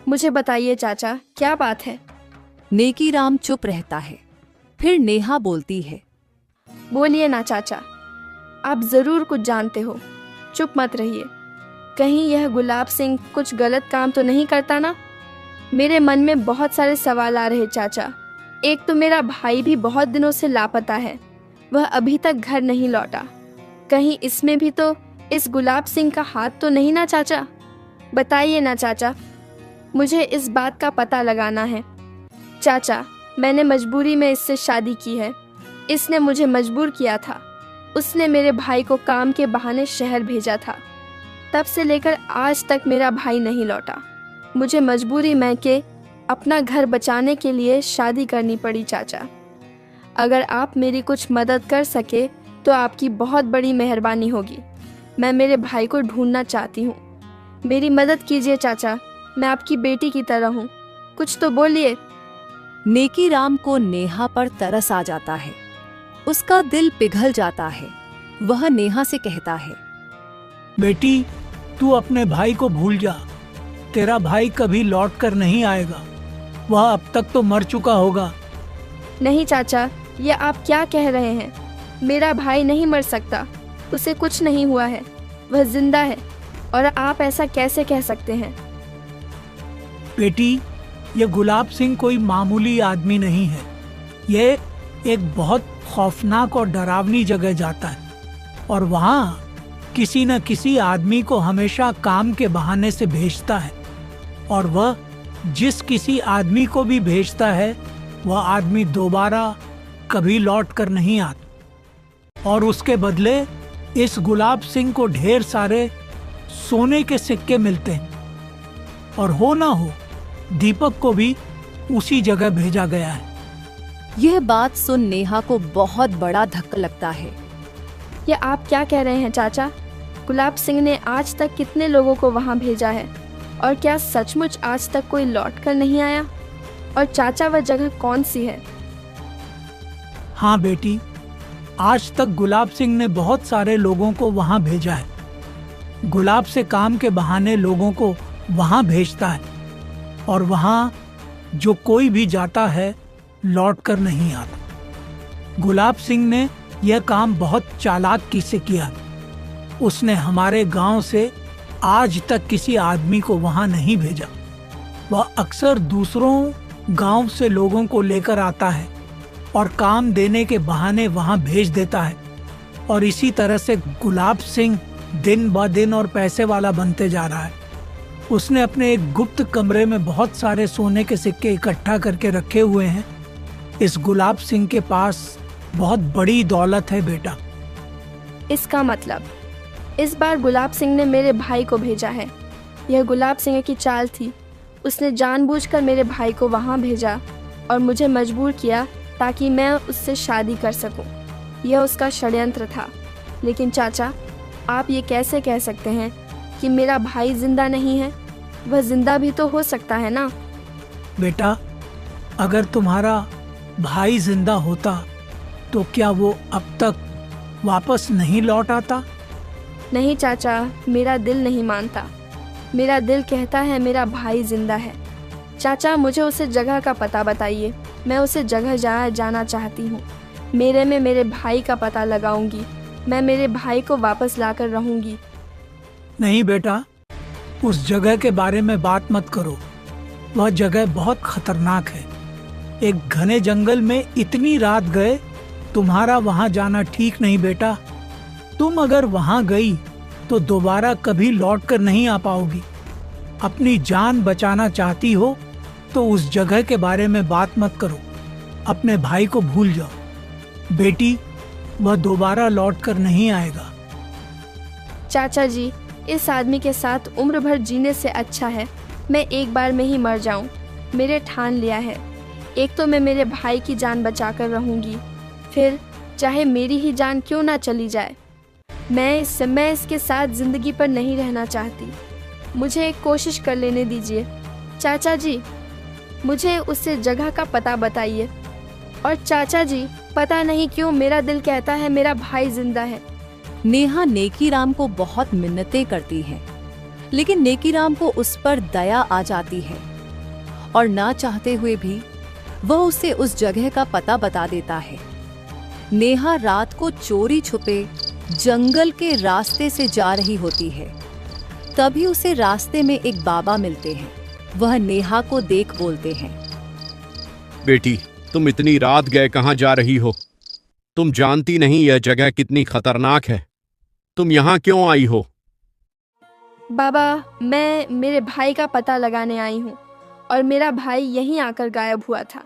मुझे बताइए चाचा, क्या बात है? नेकी राम चुप रहता है। फिर नेहा बोलती है, बोलिए ना चाचा, आप जरूर कुछ जानते हो, चुप मत रहिए। कहीं यह गुलाब सिंह कुछ गलत काम तो नहीं करता ना? मेरे मन में बहुत सारे सवाल आ रहे चाचा। एक तो मेरा भाई भी बहुत दिनों से लापता है, वह अभी तक घर नहीं लौटा। कहीं इसमें भी तो इस गुलाब सिंह का हाथ तो नहीं ना चाचा? बताइए ना चाचा, मुझे इस बात का पता लगाना है। चाचा, मैंने मजबूरी में इससे शादी की है। इसने मुझे मजबूर किया था। उसने मेरे भाई को काम के बहाने शहर भेजा था। तब से लेकर आज तक मेरा भाई नहीं लौटा। मुझे मजबूरी में के अपना घर बचाने के लिए शादी करनी पड़ी चाचा। अगर आप मेरी कुछ मदद कर सके तो आपकी बहुत बड़ी मेहरबानी होगी। मैं मेरे भाई को ढूंढना चाहती हूँ। मेरी मदद कीजिए चाचा, मैं आपकी बेटी की तरह हूँ। कुछ तो बोलिए। नेकी राम को नेहा पर तरस आ जाता है। उसका दिल पिघल जाता है। वह नेहा से कहता है, बेटी, तू अपने भाई को भूल जा। तेरा भाई कभी लौट कर नहीं आएगा। वह अब तक तो मर चुका होगा। नहीं चाचा, ये आप क्या कह रहे हैं? मेरा भाई नहीं मर सकता। उसे कुछ नहीं हुआ है, वह जिंदा है। और आप ऐसा कैसे कह सकते हैं? बेटी, ये गुलाब सिंह कोई मामूली आदमी नहीं है। ये एक बहुत खौफनाक और डरावनी जगह जाता है और वहाँ किसी न किसी आदमी को हमेशा काम के बहाने से भेजता है और वह जिस किसी आदमी को भी भेजता है वह आदमी दोबारा कभी लौट कर नहीं आता। और उसके बदले इस गुलाब सिंह को ढेर सारे सोने के सिक्के मिलते हैं। और हो ना हो, दीपक को भी उसी जगह भेजा गया है। यह बात सुन नेहा को बहुत बड़ा धक्का लगता है। ये आप क्या कह रहे हैं चाचा? गुलाब सिंह ने आज तक कितने लोगों को वहाँ भेजा है और क्या सचमुच आज तक कोई लौट कर नहीं आया? और चाचा, वह जगह कौन सी है? हाँ बेटी, आज तक गुलाब सिंह ने बहुत सारे लोगों को वहाँ भेजा है। गुलाब से काम के बहाने लोगों को वहाँ भेजता है और वहाँ जो कोई भी जाता है लौट कर नहीं आता। गुलाब सिंह ने यह काम बहुत चालाकी से किया। उसने हमारे गांव से आज तक किसी आदमी को वहां नहीं भेजा। वह अक्सर दूसरों गांव से लोगों को लेकर आता है और काम देने के बहाने वहां भेज देता है और इसी तरह से गुलाब सिंह दिन ब दिन और पैसे वाला बनते जा रहा है। उसने अपने एक गुप्त कमरे में बहुत सारे सोने के सिक्के इकट्ठा करके रखे हुए हैं। इस गुलाब सिंह के पास बहुत बड़ी दौलत है बेटा। इसका मतलब इस बार गुलाब सिंह ने मेरे भाई को भेजा है। यह गुलाब सिंह की चाल थी। उसने जानबूझकर मेरे भाई को वहाँ भेजा और मुझे मजबूर किया ताकि मैं उससे शादी कर सकूं। यह उसका षड्यंत्र था। लेकिन चाचा, आप ये कैसे कह सकते हैं कि मेरा भाई जिंदा नहीं है? वह जिंदा भी तो हो सकता है ना। बेटा, अगर तुम्हारा भाई जिंदा होता तो क्या वो अब तक वापस नहीं लौट आता? नहीं चाचा, मेरा दिल नहीं मानता। मेरा दिल कहता है मेरा भाई जिंदा है। चाचा, मुझे उसे जगह का पता बताइए। मैं उसे जगह जाना चाहती हूँ। मेरे में मेरे भाई का पता लगाऊंगी। मैं मेरे भाई को वापस लाकर रहूंगी। नहीं बेटा, उस जगह के बारे में बात मत करो। वह जगह बहुत खतरनाक है। एक घने जंगल में इतनी रात गए, तुम्हारा वहां जाना ठीक नहीं बेटा। तुम अगर वहां गई तो दोबारा कभी लौट कर नहीं आ पाओगी। अपनी जान बचाना चाहती हो तो उस जगह के बारे में बात मत करो। अपने भाई को भूल जाओ। बेटी, वह दोबारा लौट कर नहीं आएगा। चाचा जी, इस आदमी के साथ उम्र भर जीने से अच्छा है मैं एक बार में ही मर जाऊं। मेरे ठान लिया है। एक तो मैं मेरे भाई की जान बचाकर रहूंगी, फिर चाहे मेरी ही जान क्यों ना चली जाए। मैं इसके साथ जिंदगी पर नहीं रहना चाहती। मुझे एक कोशिश कर लेने दीजिए। चाचा जी, मुझे उससे जगह का पता बताइए। और चाचा जी, पता नहीं क्यों मेरा दिल कहता है मेरा भाई जिंदा है। नेहा नेकीराम को बहुत मिन्नतें करती है, लेकिन नेकीराम को उस पर दया आ जाती है और ना चाहते हुए भी वह उसे उस जगह का पता बता देता है। नेहा रात को चोरी छुपे जंगल के रास्ते से जा रही होती है। तभी उसे रास्ते में एक बाबा मिलते हैं। वह नेहा को देख बोलते हैं, बेटी, तुम इतनी रात गए कहाँ जा रही हो? तुम जानती नहीं यह जगह कितनी खतरनाक है। तुम यहाँ क्यों आई हो? बाबा, मैं मेरे भाई का पता लगाने आई हूँ और मेरा भाई यहीं आकर गायब हुआ था।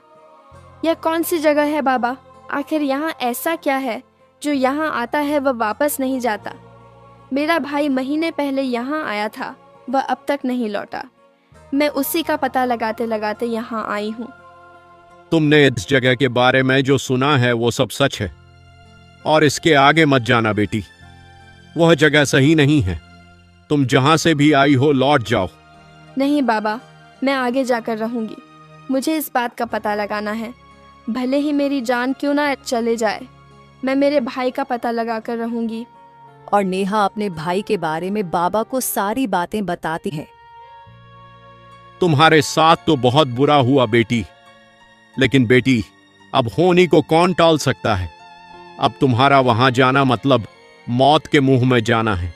यह कौन सी जगह है बाबा? आखिर यहाँ ऐसा क्या है जो यहाँ आता है वह वापस नहीं जाता? मेरा भाई महीने पहले यहाँ आया था, वह अब तक नहीं लौटा। मैं उसी का पता लगाते लगाते यहाँ आई हूँ। तुमने इस जगह के बारे में जो सुना है वो सब सच है, और इसके आगे मत जाना बेटी। वह जगह सही नहीं है। तुम जहाँ से भी आई हो लौट जाओ। नहीं बाबा, मैं आगे जाकर रहूंगी। मुझे इस बात का पता लगाना है। भले ही मेरी जान क्यों ना चले जाए, मैं मेरे भाई का पता लगाकर रहूंगी। और नेहा अपने भाई के बारे में बाबा को सारी बातें बताती है। तुम्हारे साथ तो बहुत बुरा हुआ बेटी, लेकिन बेटी, अब होनी को कौन टाल सकता है? अब तुम्हारा वहां जाना मतलब मौत के मुंह में जाना है।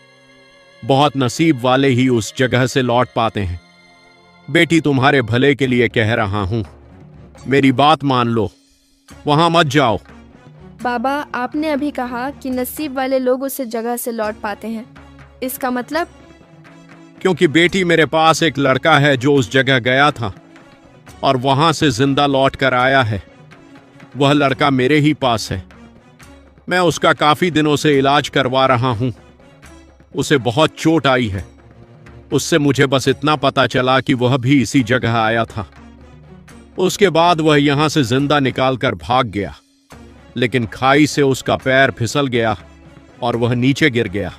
बहुत नसीब वाले ही उस जगह से लौट पाते हैं। बेटी, तुम्हारे भले के लिए कह रहा हूं, मेरी बात मान लो, वहां मत जाओ। बाबा, आपने अभी कहा कि नसीब वाले लोग उस जगह से लौट पाते हैं। इसका मतलब? क्योंकि बेटी, मेरे पास एक लड़का है जो उस जगह गया था और वहां से जिंदा लौट कर आया है। वह लड़का मेरे ही पास है। मैं उसका काफी दिनों से इलाज करवा रहा हूं। उसे बहुत चोट आई है। उससे मुझे बस इतना पता चला कि वह भी इसी जगह आया था। उसके बाद वह यहां से जिंदा निकाल कर भाग गया, लेकिन खाई से उसका पैर फिसल गया और वह नीचे गिर गया।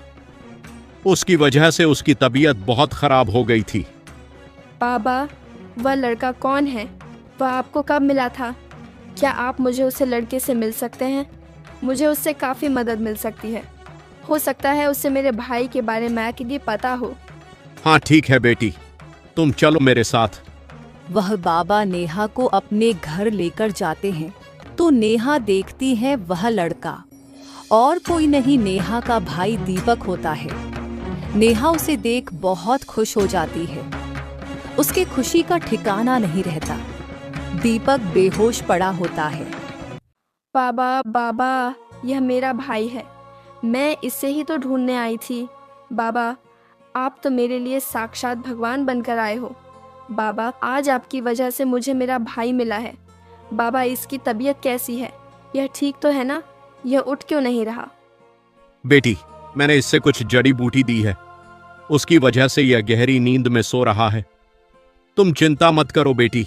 उसकी वजह से उसकी तबीयत बहुत खराब हो गई थी। बाबा, वह लड़का कौन है? वह आपको कब मिला था? क्या आप मुझे उसे लड़के से मिल सकते हैं? मुझे उससे काफ़ी मदद मिल सकती है। हो सकता है उससे मेरे भाई के बारे में कि पता हो। हाँ ठीक है बेटी, तुम चलो मेरे साथ। वह बाबा नेहा को अपने घर लेकर जाते हैं तो नेहा देखती है वह लड़का और कोई नहीं, नेहा का भाई दीपक होता है। नेहा उसे देख बहुत खुश हो जाती है। उसकी खुशी का ठिकाना नहीं रहता। दीपक बेहोश पड़ा होता है। बाबा, बाबा, यह मेरा भाई है। मैं इससे ही तो ढूंढने आई थी। बाबा, आप तो मेरे लिए साक्षात भगवान बनकर आए हो। बाबा, आज आपकी वजह से मुझे मेरा भाई मिला है। बाबा, इसकी तबीयत कैसी है? यह ठीक तो है ना? यह उठ क्यों नहीं रहा? बेटी, मैंने इससे कुछ जड़ी बूटी दी है, उसकी वजह से यह गहरी नींद में सो रहा है। तुम चिंता मत करो बेटी,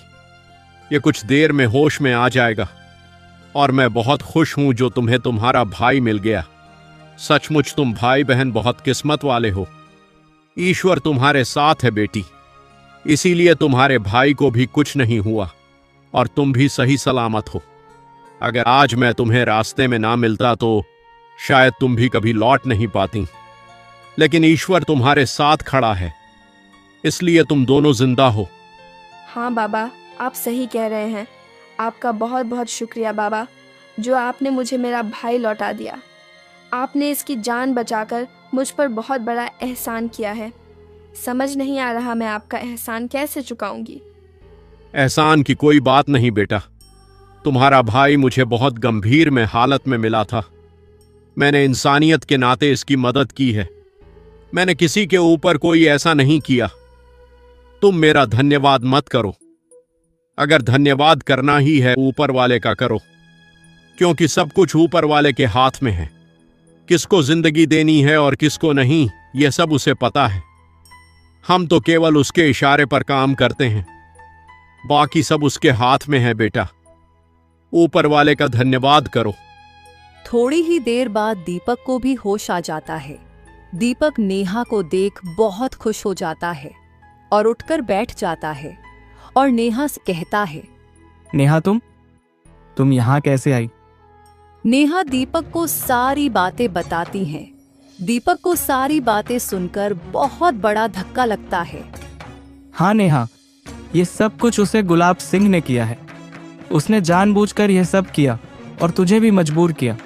यह कुछ देर में होश में आ जाएगा। और मैं बहुत खुश हूं जो तुम्हें तुम्हारा भाई मिल गया। सचमुच तुम भाई बहन बहुत किस्मत वाले हो। ईश्वर तुम्हारे साथ है बेटी, इसीलिए तुम्हारे भाई को भी कुछ नहीं हुआ और तुम भी सही सलामत हो। अगर आज मैं तुम्हें रास्ते में ना मिलता तो शायद तुम भी कभी लौट नहीं पाती, लेकिन ईश्वर तुम्हारे साथ खड़ा है, इसलिए तुम दोनों जिंदा हो। हाँ बाबा, आप सही कह रहे हैं। आपका बहुत बहुत शुक्रिया बाबा, जो आपने मुझे मेरा भाई लौटा दिया। आपने इसकी जान बचाकर मुझ पर बहुत बड़ा एहसान किया है। समझ नहीं आ रहा मैं आपका एहसान कैसे चुकाऊंगी। एहसान की कोई बात नहीं बेटा, तुम्हारा भाई मुझे बहुत गंभीर में हालत में मिला था। मैंने इंसानियत के नाते इसकी मदद की है। मैंने किसी के ऊपर कोई ऐसा नहीं किया। तुम मेरा धन्यवाद मत करो। अगर धन्यवाद करना ही है ऊपर वाले का करो, क्योंकि सब कुछ ऊपर वाले के हाथ में है। किसको जिंदगी देनी है और किसको नहीं, यह सब उसे पता है। हम तो केवल उसके इशारे पर काम करते हैं, बाकी सब उसके हाथ में है बेटा। ऊपर वाले का धन्यवाद करो। थोड़ी ही देर बाद दीपक को भी होश आ जाता है। दीपक नेहा को देख बहुत खुश हो जाता है और उठकर बैठ जाता है और नेहा से कहता है, नेहा, तुम यहाँ कैसे आई? नेहा दीपक को सारी बातें बताती हैं। दीपक को सारी बातें सुनकर बहुत बड़ा धक्का लगता है। हाँ नेहा, ये सब कुछ उसे गुलाब सिंह ने किया है। उसने जानबूझकर यह सब किया और तुझे भी मजबूर किया।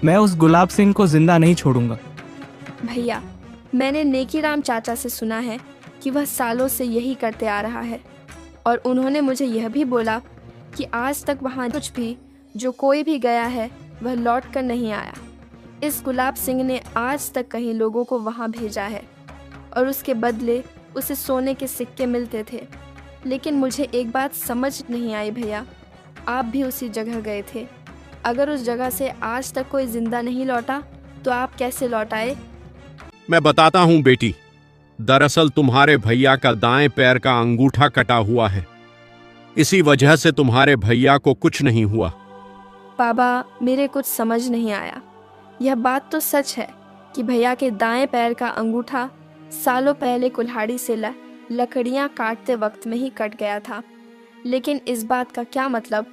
मैं उस गुलाब सिंह को जिंदा नहीं छोड़ूंगा। भैया, मैंने नेकीराम चाचा से सुना है कि वह सालों से यही करते आ रहा है, और उन्होंने मुझे यह भी बोला कि आज तक वहाँ कुछ भी जो कोई भी गया है वह लौट कर नहीं आया। इस गुलाब सिंह ने आज तक कई लोगों को वहाँ भेजा है और उसके बदले उसे सोने के सिक्के मिलते थे। लेकिन मुझे एक बात समझ नहीं आई भैया, आप भी उसी जगह गए थे। अगर उस जगह से आज तक कोई जिंदा नहीं लौटा तो आप कैसे लौट आए? मैं बताता हूं बेटी, दरअसल तुम्हारे भैया का दाएं पैर का अंगूठा कटा हुआ है, इसी वजह से तुम्हारे भैया को कुछ नहीं हुआ। बाबा, मेरे कुछ समझ नहीं आया। यह बात तो सच है कि भैया के दाएं पैर का अंगूठा सालों पहले कुल्हाड़ी से लकड़ियां काटते वक्त में ही कट गया था, लेकिन इस बात का क्या मतलब?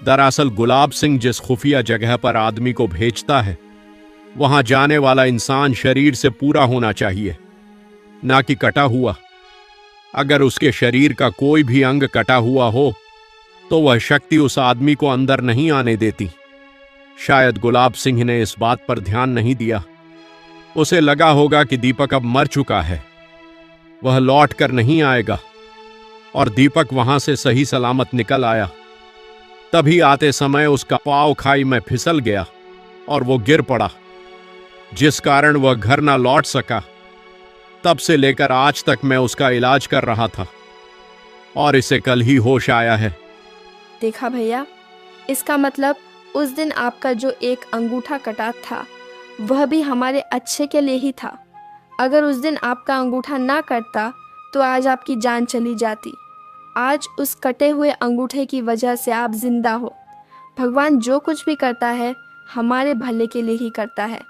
दरअसल गुलाब सिंह जिस खुफिया जगह पर आदमी को भेजता है, वहां जाने वाला इंसान शरीर से पूरा होना चाहिए, ना कि कटा हुआ। अगर उसके शरीर का कोई भी अंग कटा हुआ हो तो वह शक्ति उस आदमी को अंदर नहीं आने देती। शायद गुलाब सिंह ने इस बात पर ध्यान नहीं दिया। उसे लगा होगा कि दीपक अब मर चुका है, वह लौट कर नहीं आएगा, और दीपक वहां से सही सलामत निकल आया। तभी आते समय उसका पांव खाई में फिसल गया और वो गिर पड़ा, जिस कारण वह घर ना लौट सका। तब से लेकर आज तक मैं उसका इलाज कर रहा था और इसे कल ही होश आया है। देखा भैया, इसका मतलब उस दिन आपका जो एक अंगूठा कटा था वह भी हमारे अच्छे के लिए ही था। अगर उस दिन आपका अंगूठा ना कटता तो आज आपकी जान चली जाती। आज उस कटे हुए अंगूठे की वजह से आप जिंदा हो। भगवान जो कुछ भी करता है हमारे भले के लिए ही करता है।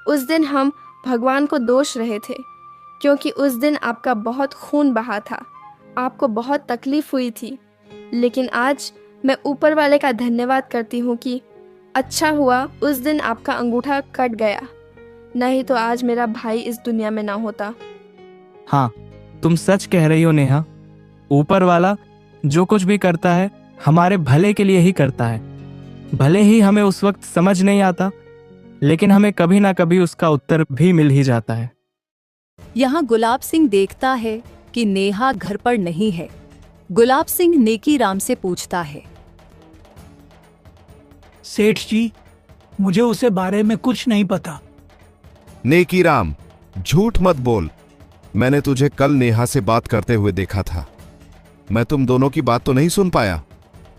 उस दिन हम भगवान को दोष रहे थे, क्योंकि उस दिन आपका बहुत खून बहा था, आपको बहुत तकलीफ हुई थी। लेकिन आज मैं ऊपर वाले का धन्यवाद करती हूँ कि अच्छा हुआ उस दिन आपका अंगूठा कट गया, नहीं तो आज मेरा भाई इस दुनिया में ना होता। हाँ, तुम सच कह रही हो नेहा। ऊपर वाला जो कुछ भी करता है हमारे भले के लिए ही करता है। भले ही हमें उस वक्त समझ नहीं आता, लेकिन हमें कभी ना कभी उसका उत्तर भी मिल ही जाता है। यहाँ गुलाब सिंह देखता है कि नेहा घर पर नहीं है। गुलाब सिंह नेकीराम से पूछता है, सेठ जी, मुझे उसे बारे में कुछ नहीं पता। नेकीराम, झूठ मत बोल। मैंने तुझे कल नेहा से बात करते हुए देखा था। मैं तुम दोनों की बात तो नहीं सुन पाया,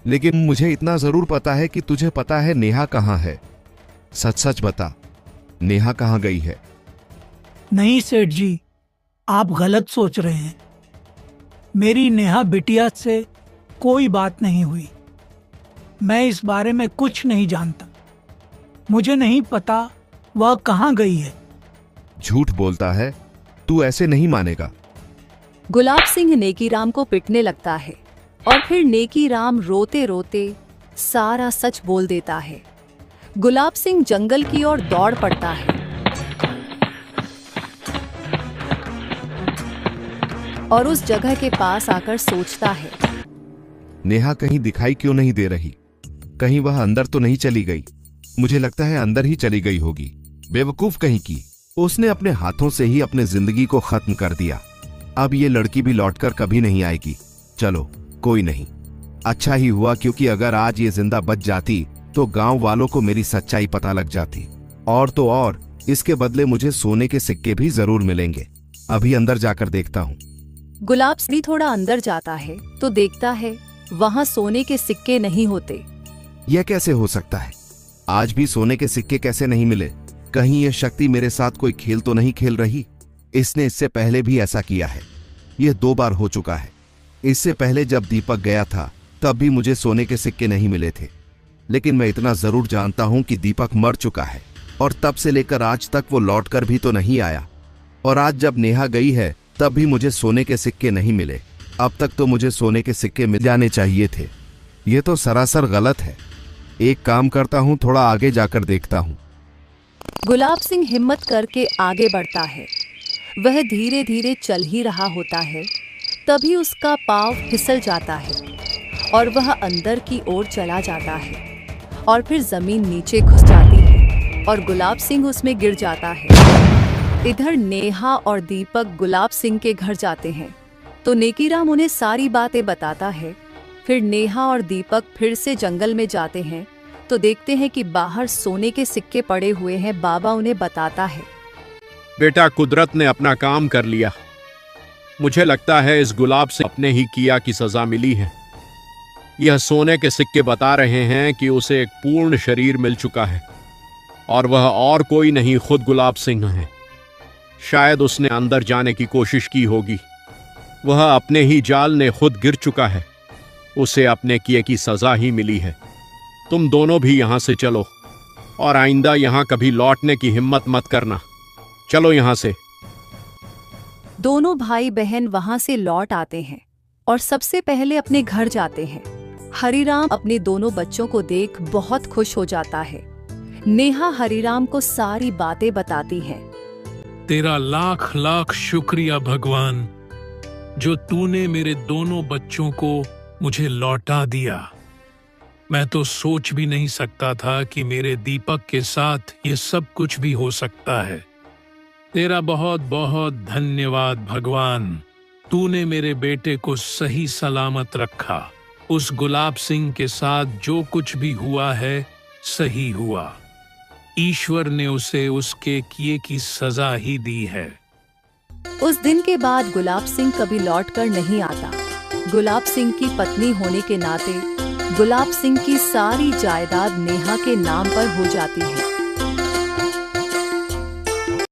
लेकिन मुझे इतना जरूर पता है कि तुझे पता है नेहा कहाँ है। सच सच बता, नेहा कहाँ गई है? नहीं सेठ जी, आप गलत सोच रहे हैं। मेरी नेहा बिटिया से कोई बात नहीं हुई। मैं इस बारे में कुछ नहीं जानता। मुझे नहीं पता वह कहाँ गई है। झूठ बोलता है, तू ऐसे नहीं मानेगा। गुलाब सिंह नेकीराम को पिटने लगता है और फिर नेकीराम रोते रोते सारा सच बोल देता है। गुलाब सिंह जंगल की ओर दौड़ पड़ता है और उस जगह के पास आकर सोचता है, नेहा कहीं दिखाई क्यों नहीं दे रही? कहीं वह अंदर तो नहीं चली गई? मुझे लगता है अंदर ही चली गई होगी। बेवकूफ कहीं की, उसने अपने हाथों से ही अपने जिंदगी को खत्म कर दिया। अब ये लड़की भी लौटकर कभी नहीं आएगी। चलो कोई नहीं, अच्छा ही हुआ, क्योंकि अगर आज ये जिंदा बच जाती तो गांव वालों को मेरी सच्चाई पता लग जाती। और तो और इसके बदले मुझे सोने के सिक्के भी जरूर मिलेंगे। अभी अंदर जाकर देखता हूँ। गुलाब सिंह थोड़ा अंदर जाता है तो देखता है वहां सोने के सिक्के नहीं होते। यह कैसे हो सकता है? आज भी सोने के सिक्के कैसे नहीं मिले? कहीं यह शक्ति मेरे साथ कोई खेल तो नहीं खेल रही? इसने इससे पहले भी ऐसा किया है। यह 2 बार हो चुका है। इससे पहले जब दीपक गया था तब भी मुझे सोने के सिक्के नहीं मिले थे। लेकिन मैं इतना जरूर जानता हूं कि दीपक मर चुका है और तब से लेकर आज तक वो लौटकर भी तो नहीं आया। और आज जब नेहा गई है तब भी मुझे सोने के सिक्के नहीं मिले। अब तक तो मुझे सोने के सिक्के मिल जाने चाहिए थे। ये तो सरासर गलत है। एक काम करता हूं, थोड़ा आगे जाकर देखता हूं। गुलाब सिंह हिम्मत करके आगे बढ़ता है। वह धीरे धीरे चल ही रहा होता है, तभी उसका पांव फिसल जाता है और वह अंदर की ओर चला जाता है और फिर जमीन नीचे घुस जाती है और गुलाब सिंह उसमें गिर जाता है। इधर नेहा और दीपक गुलाब सिंह के घर जाते हैं तो नेकीराम उन्हें सारी बातें बताता है। फिर नेहा और दीपक फिर से जंगल में जाते हैं तो देखते हैं कि बाहर सोने के सिक्के पड़े हुए हैं। बाबा उन्हें बताता है, बेटा, कुदरत ने अपना काम कर लिया। मुझे लगता है इस गुलाब से अपने ही किया की सजा मिली है। यह सोने के सिक्के बता रहे हैं कि उसे एक पूर्ण शरीर मिल चुका है और वह और कोई नहीं, खुद गुलाब सिंह है। शायद उसने अंदर जाने की कोशिश की होगी। वह अपने ही जाल ने खुद गिर चुका है। उसे अपने किए की सजा ही मिली है। तुम दोनों भी यहां से चलो और आइंदा यहां कभी लौटने की हिम्मत मत करना। चलो यहां से। दोनों भाई बहन वहां से लौट आते हैं और सबसे पहले अपने घर जाते हैं। हरिराम अपने दोनों बच्चों को देख बहुत खुश हो जाता है। नेहा हरिराम को सारी बातें बताती है। तेरा लाख लाख शुक्रिया भगवान, जो तूने मेरे दोनों बच्चों को मुझे लौटा दिया। मैं तो सोच भी नहीं सकता था कि मेरे दीपक के साथ ये सब कुछ भी हो सकता है। तेरा बहुत बहुत धन्यवाद भगवान। तूने मेरे बेटे को सही सलामत रखा। उस गुलाब सिंह के साथ जो कुछ भी हुआ है सही हुआ। ईश्वर ने उसे उसके किए की सजा ही दी है। उस दिन के बाद गुलाब सिंह कभी लौटकर नहीं आता। गुलाब सिंह की पत्नी होने के नाते गुलाब सिंह की सारी जायदाद नेहा के नाम पर हो जाती है।